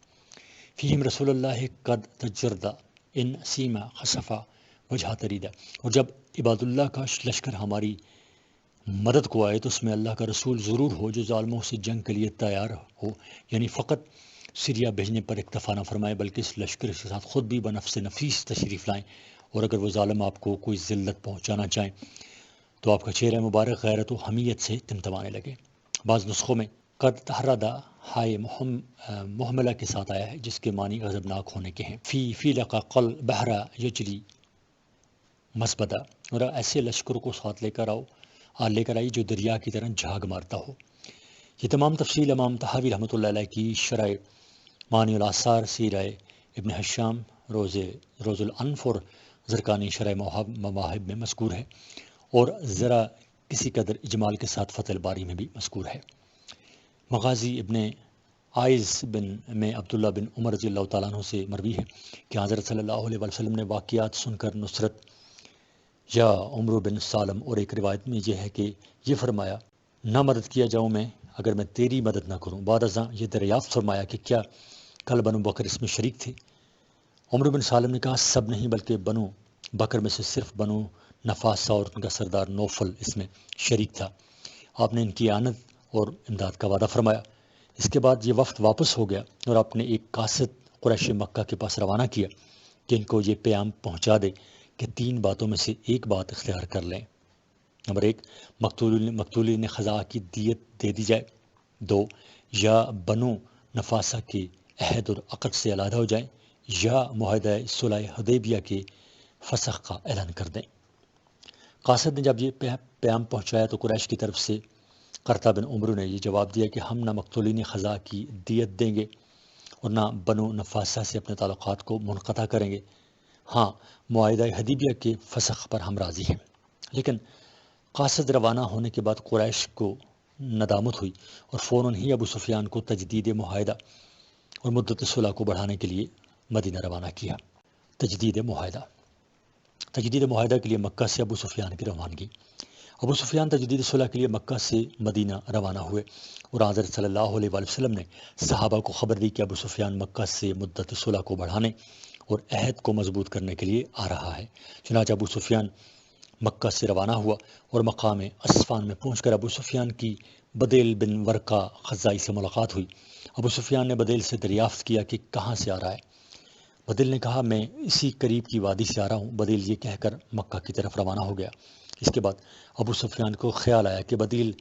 فیہم رسول اللہ قد تجردہ ان سیما خصفہ وجہ تریدہ، اور جب عباد اللہ کا لشکر ہماری مدد کو آئے تو اس میں اللہ کا رسول ضرور ہو جو ظالموں سے جنگ کے لیے تیار ہو، یعنی فقط سیریا بھیجنے پر اکتفا نہ فرمائے بلکہ اس لشکر کے ساتھ خود بھی بنفس نفیس تشریف لائیں، اور اگر وہ ظالم آپ کو کوئی ذلت پہنچانا چاہیں تو آپ کا چہرہ مبارک غیرت و حمیت سے تمتمانے لگے۔ بعض نسخوں میں قد تحردہ ہائے محملہ کے ساتھ آیا ہے جس کے معنی غضبناک ہونے کے ہیں۔ فی لقا قل بحرہ یجری مسبدہ، اور ایسے لشکر کو ساتھ لے کر آئی جو دریا کی طرح جھاگ مارتا ہو۔ یہ تمام تفصیل امام طحاوی رحمۃ اللہ علیہ کی شرح معنی الاثار سیرہ ابن حشام روز الانف اور زرقانی شرح مواہب میں مذکور ہے، اور ذرا کسی قدر اجمال کے ساتھ فتح الباری میں بھی مذکور ہے۔ مغازی ابن عائز میں عبداللہ بن عمر رضی اللہ تعالیٰ عنہ سے مروی ہے کہ حضرت صلی اللہ علیہ وسلم نے واقعات سن کر نصرت یا عمرو بن سالم، اور ایک روایت میں یہ ہے کہ یہ فرمایا، نہ مدد کیا جاؤں میں اگر میں تیری مدد نہ کروں۔ بعد ازاں یہ دریافت فرمایا کہ کیا کل بنو بکر اس میں شریک تھے؟ عمرو بن سالم نے کہا سب نہیں، بلکہ بنو بکر میں سے صرف بنو نفاسہ اور ان کا سردار نوفل اس میں شریک تھا۔ آپ نے ان کی اعانت اور امداد کا وعدہ فرمایا۔ اس کے بعد یہ وفد واپس ہو گیا اور آپ نے ایک قاصد قریش مکہ کے پاس روانہ کیا کہ ان کو یہ پیام پہنچا دے کہ 3 باتوں میں سے ایک بات اختیار کر لیں۔ نمبر 1، مقتول نے خزاں کی دیت دے دی جائے۔ 2، یا بنو نفاسہ کے عہد اور عقد سے علیحدہ ہو جائیں، یا معاہدہ صلح حدیبیہ کے فسخ کا اعلان کر دیں۔ قاصد نے جب یہ پیام پہنچایا تو قریش کی طرف سے قرطہ بن عمرو نے یہ جواب دیا کہ ہم نہ مقتولین خزاں کی دیت دیں گے اور نہ بنو نفاسہ سے اپنے تعلقات کو منقطع کریں گے۔ ہاں، معاہدہ حدیبیہ کے فسخ پر ہم راضی ہیں۔ لیکن قاصد روانہ ہونے کے بعد قریش کو ندامت ہوئی اور فوراً ہی ابو سفیان کو تجدید معاہدہ اور مدت صلح کو بڑھانے کے لیے مدینہ روانہ کیا۔ تجدید معاہدہ کے لیے مکہ سے ابو سفیان کی روانگی۔ ابو سفیان تجدید صلح کے لیے مکہ سے مدینہ روانہ ہوئے، اور حضرت صلی اللہ علیہ وآلہ وسلم نے صحابہ کو خبر دی کہ ابو سفیان مکہ سے مدت صلح کو بڑھانے اور عہد کو مضبوط کرنے کے لیے آ رہا ہے۔ چنانچہ ابو سفیان مکہ سے روانہ ہوا اور مقام اسفان میں پہنچ کر ابو سفیان کی بدیل بن ورقہ خزائی سے ملاقات ہوئی۔ ابو سفیان نے بدیل سے دریافت کیا کہ کہاں سے آ رہا ہے۔ بدیل نے کہا میں اسی قریب کی وادی سے آ رہا ہوں۔ بدیل یہ کہہ کر مکہ کی طرف روانہ ہو گیا۔ اس کے بعد ابو سفیان کو خیال آیا کہ بدیل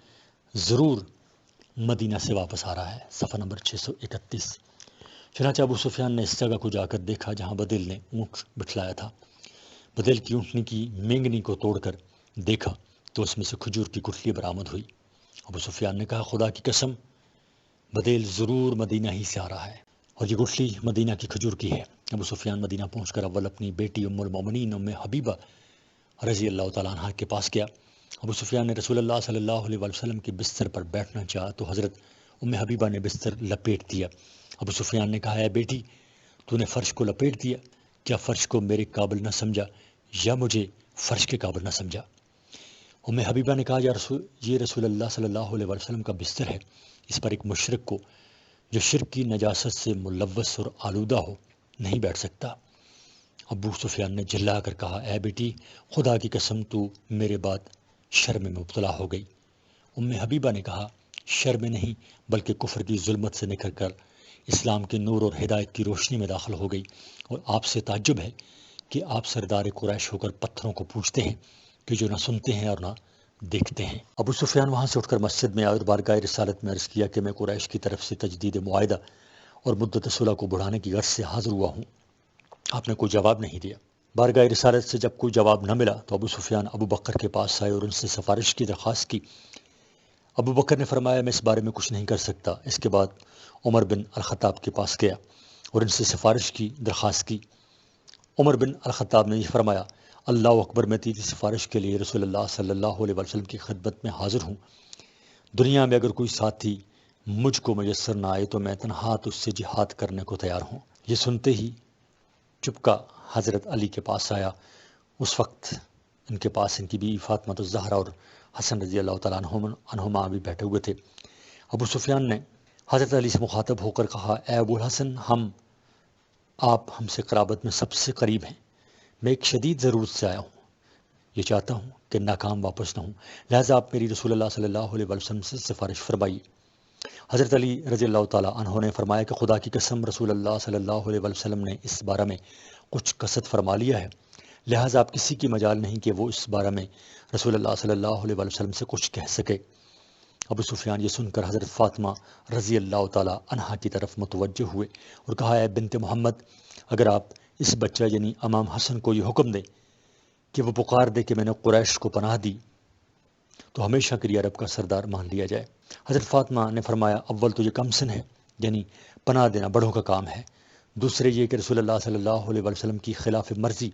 ضرور مدینہ سے واپس آ رہا ہے۔ صفحہ نمبر 631۔ چنانچہ ابو سفیان نے اس جگہ کو جا کر دیکھا جہاں بدیل نے اونٹ بٹھلایا تھا۔ بدیل کی اونٹنی کی مینگنی کو توڑ کر دیکھا تو اس میں سے کھجور کی گٹھلی برآمد ہوئی۔ ابو سفیان نے کہا خدا کی قسم، بدیل ضرور مدینہ ہی سے آ رہا ہے اور یہ گٹھلی مدینہ کی کھجور کی ہے۔ ابو سفیان مدینہ پہنچ کر اول اپنی بیٹی ام المومنین ام حبیبہ رضی اللہ تعالیٰ عنہ کے پاس گیا۔ ابو سفیان نے رسول اللہ صلی اللہ علیہ وآلہ وسلم کے بستر پر بیٹھنا چاہا تو حضرت ام حبیبہ نے بستر لپیٹ دیا۔ ابو سفیان نے کہا اے بیٹی، تو نے فرش کو لپیٹ دیا، کیا فرش کو میرے قابل نہ سمجھا یا مجھے فرش کے قابل نہ سمجھا؟ ام حبیبہ نے کہا یہ رسول اللہ صلی اللہ علیہ وآلہ وسلم کا بستر ہے، اس پر ایک مشرک کو جو شرک کی نجاست سے ملوث اور آلودہ ہو نہیں بیٹھ سکتا۔ ابو سفیان نے جھلا کر کہا اے بیٹی، خدا کی قسم تو میرے بعد شرم میں مبتلا ہو گئی۔ ام حبیبہ نے کہا شرم نہیں بلکہ کفر کی ظلمت سے نکل کر اسلام کے نور اور ہدایت کی روشنی میں داخل ہو گئی، اور آپ سے تعجب ہے کہ آپ سردار قریش ہو کر پتھروں کو پوجتے ہیں کہ جو نہ سنتے ہیں اور نہ دیکھتے ہیں۔ ابو سفیان وہاں سے اٹھ کر مسجد میں آئے اور بارگاہ رسالت میں عرض کیا کہ میں قریش کی طرف سے تجدید معاہدہ اور مدت صلح کو بڑھانے کی غرض سے حاضر ہوا ہوں۔ آپ نے کوئی جواب نہیں دیا۔ بارگاہ رسالت سے جب کوئی جواب نہ ملا تو ابو سفیان ابو بکر کے پاس آئے اور ان سے سفارش کی درخواست کی۔ ابو بکر نے فرمایا میں اس بارے میں کچھ نہیں کر سکتا۔ اس کے بعد عمر بن الخطاب کے پاس گیا اور ان سے سفارش کی درخواست کی۔ عمر بن الخطاب نے یہ فرمایا اللہ اکبر، میں تیری سفارش کے لیے رسول اللہ صلی اللہ علیہ وسلم کی خدمت میں حاضر ہوں۔ دنیا میں اگر کوئی ساتھی مجھ کو میسر نہ آئے تو میں تنہا اس سے جہاد کرنے کو تیار ہوں۔ یہ سنتے ہی چپکا حضرت علی کے پاس آیا۔ اس وقت ان کے پاس ان کی بیوی فاطمہ الزہرا اور حسن رضی اللہ تعالیٰ عنہما بھی بیٹھے ہوئے تھے۔ ابو سفیان نے حضرت علی سے مخاطب ہو کر کہا اے ابو الحسن، آپ ہم سے قرابت میں سب سے قریب ہیں۔ میں ایک شدید ضرورت سے آیا ہوں، یہ چاہتا ہوں کہ ناکام واپس نہ ہوں، لہٰذا آپ میری رسول اللہ صلی اللہ علیہ وسلم سے سفارش فرمائیے۔ حضرت علی رضی اللہ تعالیٰ عنہ نے فرمایا کہ خدا کی قسم، رسول اللہ صلی اللہ علیہ وسلم نے اس بارے میں کچھ قصد فرما لیا ہے، لہٰذا آپ کسی کی مجال نہیں کہ وہ اس بارے میں رسول اللہ صلی اللہ علیہ وسلم سے کچھ کہہ سکے۔ ابو سفیان یہ سن کر حضرت فاطمہ رضی اللہ تعالیٰ عنہا کی طرف متوجہ ہوئے اور کہا اے بنت محمد، اگر آپ اس بچہ یعنی امام حسن کو یہ حکم دیں کہ وہ پکار دے کہ میں نے قریش کو پناہ دی تو ہمیشہ کے لیے عرب کا سردار مان لیا جائے۔ حضرت فاطمہ نے فرمایا اول تو یہ کم سن ہے، یعنی پناہ دینا بڑوں کا کام ہے، دوسرے یہ کہ رسول اللہ صلی اللہ علیہ وسلم کی خلاف مرضی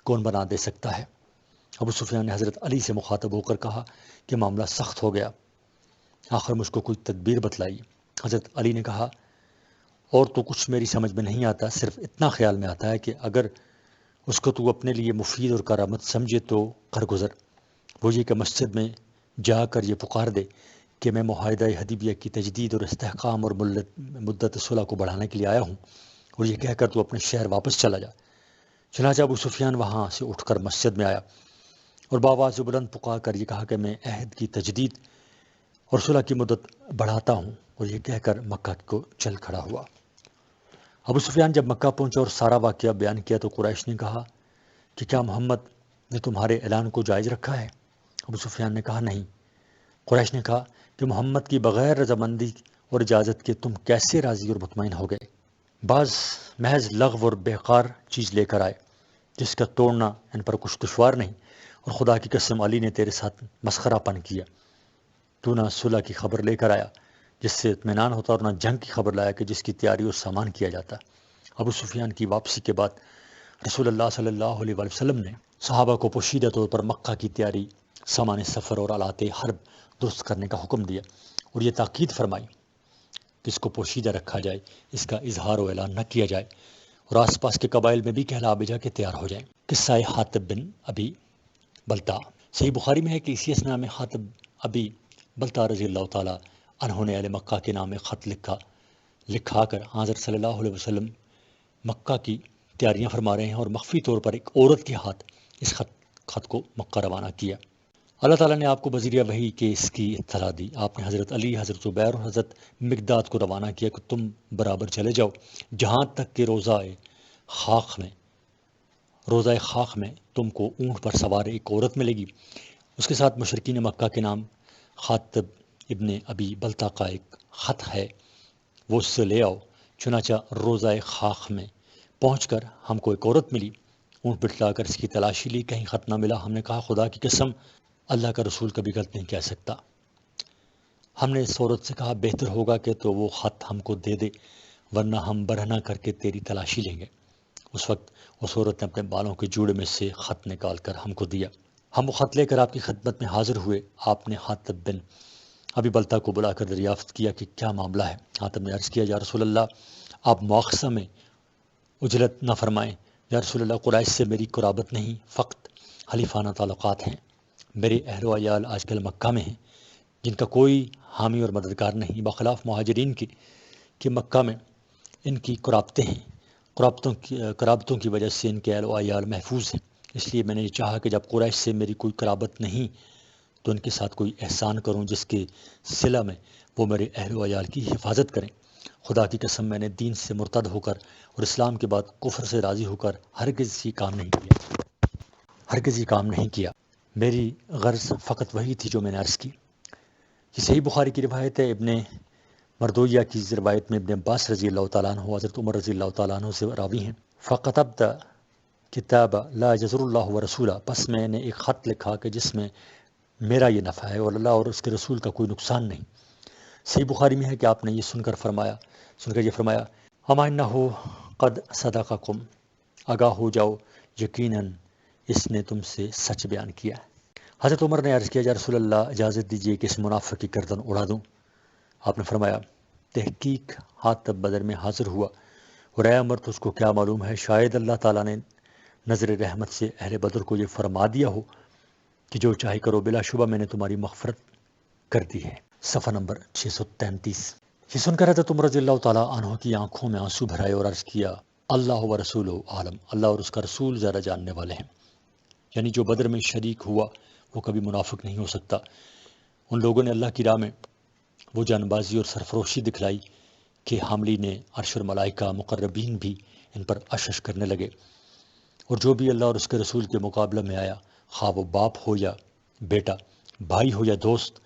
کون بنا دے سکتا ہے؟ ابو سفیان نے حضرت علی سے مخاطب ہو کر کہا کہ معاملہ سخت ہو گیا، آخر مجھ کو کوئی تدبیر بتلائی۔ حضرت علی نے کہا اور تو کچھ میری سمجھ میں نہیں آتا، صرف اتنا خیال میں آتا ہے کہ اگر اس کو تو اپنے لیے مفید اور کرامت سمجھے تو کر گزر، وہ یہ کہ مسجد میں جا کر یہ پکار دے کہ میں معاہدہ حدیبیہ کی تجدید اور استحکام اور مدت صلح کو بڑھانے کے لیے آیا ہوں، اور یہ کہہ کر تو اپنے شہر واپس چلا جا۔ چنانچہ ابو سفیان وہاں سے اٹھ کر مسجد میں آیا اور بآواز بلند پکار کر یہ کہا کہ میں عہد کی تجدید اور صلح کی مدت بڑھاتا ہوں، اور یہ کہہ کر مکہ کو چل کھڑا ہوا۔ ابو سفیان جب مکہ پہنچا اور سارا واقعہ بیان کیا تو قریش نے کہا کہ کیا محمد نے تمہارے اعلان کو جائز رکھا ہے؟ ابو سفیان نے کہا نہیں۔ قریش نے کہا کہ محمد کی بغیر رضامندی اور اجازت کے تم کیسے راضی اور مطمئن ہو گئے؟ بعض محض لغو اور بیکار چیز لے کر آئے جس کا توڑنا ان پر کچھ دشوار نہیں، اور خدا کی قسم علی نے تیرے ساتھ مسخرہ پن کیا، تو نہ صلح کی خبر لے کر آیا جس سے اطمینان ہوتا اور نہ جنگ کی خبر لایا کہ جس کی تیاری اور سامان کیا جاتا۔ ابو سفیان کی واپسی کے بعد رسول اللہ صلی اللہ علیہ وسلم نے صحابہ کو پوشیدہ طور پر مکہ کی تیاری، سامان سفر اور آلات حرب درست کرنے کا حکم دیا، اور یہ تاکید فرمائی کہ اس کو پوشیدہ رکھا جائے، اس کا اظہار و اعلان نہ کیا جائے، اور آس پاس کے قبائل میں بھی کہلا بھیجا کہ تیار ہو جائیں۔ قصہ حاطب بن ابی بلتا، صحیح بخاری میں ہے کہ اسی اثناء میں حاطب ابی بلتا رضی اللہ تعالیٰ عنہ نے اہل مکہ کے نام میں خط لکھا کر حضرت صلی اللہ علیہ وسلم مکہ کی تیاریاں فرما رہے ہیں، اور مخفی طور پر ایک عورت کے ہاتھ اس خط کو مکہ روانہ کیا۔ اللہ تعالیٰ نے آپ کو بذریعہ وحی کے اس کی اطلاع دی۔ آپ نے حضرت علی، حضرت زبیر اور حضرت مقداد کو روانہ کیا کہ تم برابر چلے جاؤ جہاں تک کہ روضہ خاک میں تم کو اونٹ پر سوار ایک عورت ملے گی، اس کے ساتھ مشرکین مکہ کے نام حاطب ابن ابی بلتا کا ایک خط ہے، وہ اس سے لے آؤ۔ چنانچہ روضہ خاک میں پہنچ کر ہم کو ایک عورت ملی، اونٹ بٹلا کر اس کی تلاشی لی، کہیں خط نہ ملا۔ ہم نے کہا خدا کی قسم اللہ کا رسول کبھی غلط نہیں کہہ سکتا۔ ہم نے اس عورت سے کہا بہتر ہوگا کہ تو وہ خط ہم کو دے دے، ورنہ ہم برہنہ کر کے تیری تلاشی لیں گے۔ اس وقت اس عورت نے اپنے بالوں کے جوڑے میں سے خط نکال کر ہم کو دیا۔ ہم وہ خط لے کر آپ کی خدمت میں حاضر ہوئے۔ آپ نے حاطب بن ابی بلتا کو بلا کر دریافت کیا کہ کیا معاملہ ہے۔ حاطب نے عرض کیا یا رسول اللہ آپ مواخذہ میں اجلت نہ فرمائیں۔ یا رسول اللہ قریش سے میری قرابت نہیں، فقط حلیفانہ تعلقات ہیں۔ میرے اہل و عیال آج کل مکہ میں ہیں جن کا کوئی حامی اور مددگار نہیں، بخلاف مہاجرین کے کہ مکہ میں ان کی قرابتیں ہیں، قرابتوں کی وجہ سے ان کے اہل و عیال محفوظ ہیں۔ اس لیے میں نے یہ چاہا کہ جب قریش سے میری کوئی قرابت نہیں تو ان کے ساتھ کوئی احسان کروں جس کے صلہ میں وہ میرے اہل و عیال کی حفاظت کریں۔ خدا کی قسم میں نے دین سے مرتد ہو کر اور اسلام کے بعد کفر سے راضی ہو کر ہرگز یہ کام نہیں کیا۔ میری غرض فقط وہی تھی جو میں نے عرض کی۔ یہ صحیح بخاری کی روایت ہے۔ ابن مردویہ کی روایت میں ابن عباس رضی اللہ تعالیٰ عنہ حضرت عمر رضی اللہ تعالیٰ عنہ سے راوی ہیں۔ فَقَتَبْتَ کتاب لا یضر اللہ ورسولہ، پس میں نے ایک خط لکھا کہ جس میں میرا یہ نفع ہے اور اللہ اور اس کے رسول کا کوئی نقصان نہیں۔ صحیح بخاری میں ہے کہ آپ نے یہ سن کر یہ فرمایا اما انہ قد صدقکم، آگاہ ہو جاؤ یقیناً اس نے تم سے سچ بیان کیا۔ حضرت عمر نے عرض کیا یا رسول اللہ اجازت دیجیے کہ اس منافق کی گردن اڑا دوں۔ آپ نے فرمایا تحقیق حاطب بدر میں حاضر ہوا، اور اے عمر تو اس کو کیا معلوم ہے، شاید اللہ تعالیٰ نے نظر رحمت سے اہل بدر کو یہ فرما دیا ہو کہ جو چاہے کرو، بلا شبہ میں نے تمہاری مغفرت کر دی ہے۔ صفحہ نمبر 633۔ یہ سن کر حضرت عمر رضی اللہ تعالیٰ عنہ کی آنکھوں میں آنسو بھرائے اور عرض کیا اللہ و رسول عالم، اللہ اور اس کا رسول زیادہ جاننے والے ہیں۔ یعنی جو بدر میں شریک ہوا وہ کبھی منافق نہیں ہو سکتا۔ ان لوگوں نے اللہ کی راہ میں وہ جان بازی اور سرفروشی دکھلائی کہ حاملین عرش اور ملائکہ مقربین بھی ان پر اشش کرنے لگے، اور جو بھی اللہ اور اس کے رسول کے مقابلہ میں آیا، خواہ وہ باپ ہو یا بیٹا، بھائی ہو یا دوست،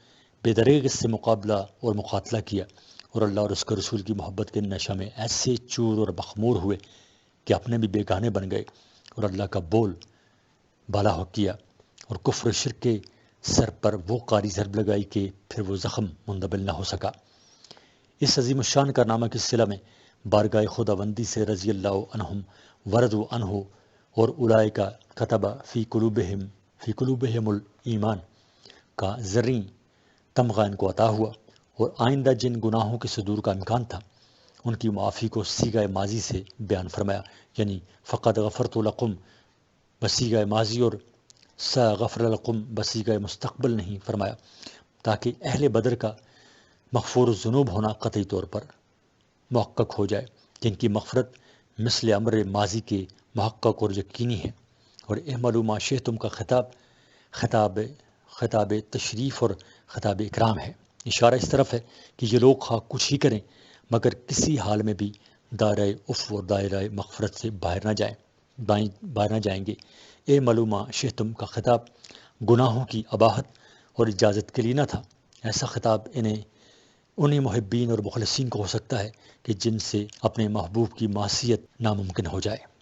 بے دریغ اس سے مقابلہ اور مقاتلہ کیا، اور اللہ اور اس کے رسول کی محبت کے نشہ میں ایسے چور اور مخمور ہوئے کہ اپنے بھی بیگانے بن گئے، اور اللہ کا بول بالا ہو کیا، اور کفر شرک کے سر پر وہ قاری ضرب لگائی کہ پھر وہ زخم مندبل نہ ہو سکا۔ اس عظیم الشان کارنامہ کے صلہ میں بارگاہ خداوندی سے رضی اللہ عنہم ورضوا عنہ، اور اولئک کتب فی قلوبہم الایمان کا زرعی تمغہ ان کو عطا ہوا، اور آئندہ جن گناہوں کے صدور کا امکان تھا ان کی معافی کو صیغہ ماضی سے بیان فرمایا، یعنی فقد غفرت لکم بصیغہ ماضی اور سأغفر لکم بصیغہ مستقبل نہیں فرمایا، تاکہ اہل بدر کا مغفور الذنوب ہونا قطعی طور پر محقق ہو جائے، جن کی مغفرت مثل امر ماضی کے محقق اور یقینی ہے۔ اور اعملوا ما شئتم کا خطاب تشریف اور خطاب اکرام ہے، اشارہ اس طرف ہے کہ یہ لوگ خواہ کچھ ہی کریں مگر کسی حال میں بھی دائرہ عفو اور دائرہ مغفرت سے باہر نہ جائیں گے۔ اعملوا ما شئتم کا خطاب گناہوں کی اباحت اور اجازت کے لیے نہ تھا، ایسا خطاب انہیں محبین اور مخلصین کو ہو سکتا ہے کہ جن سے اپنے محبوب کی معصیت ناممکن ہو جائے۔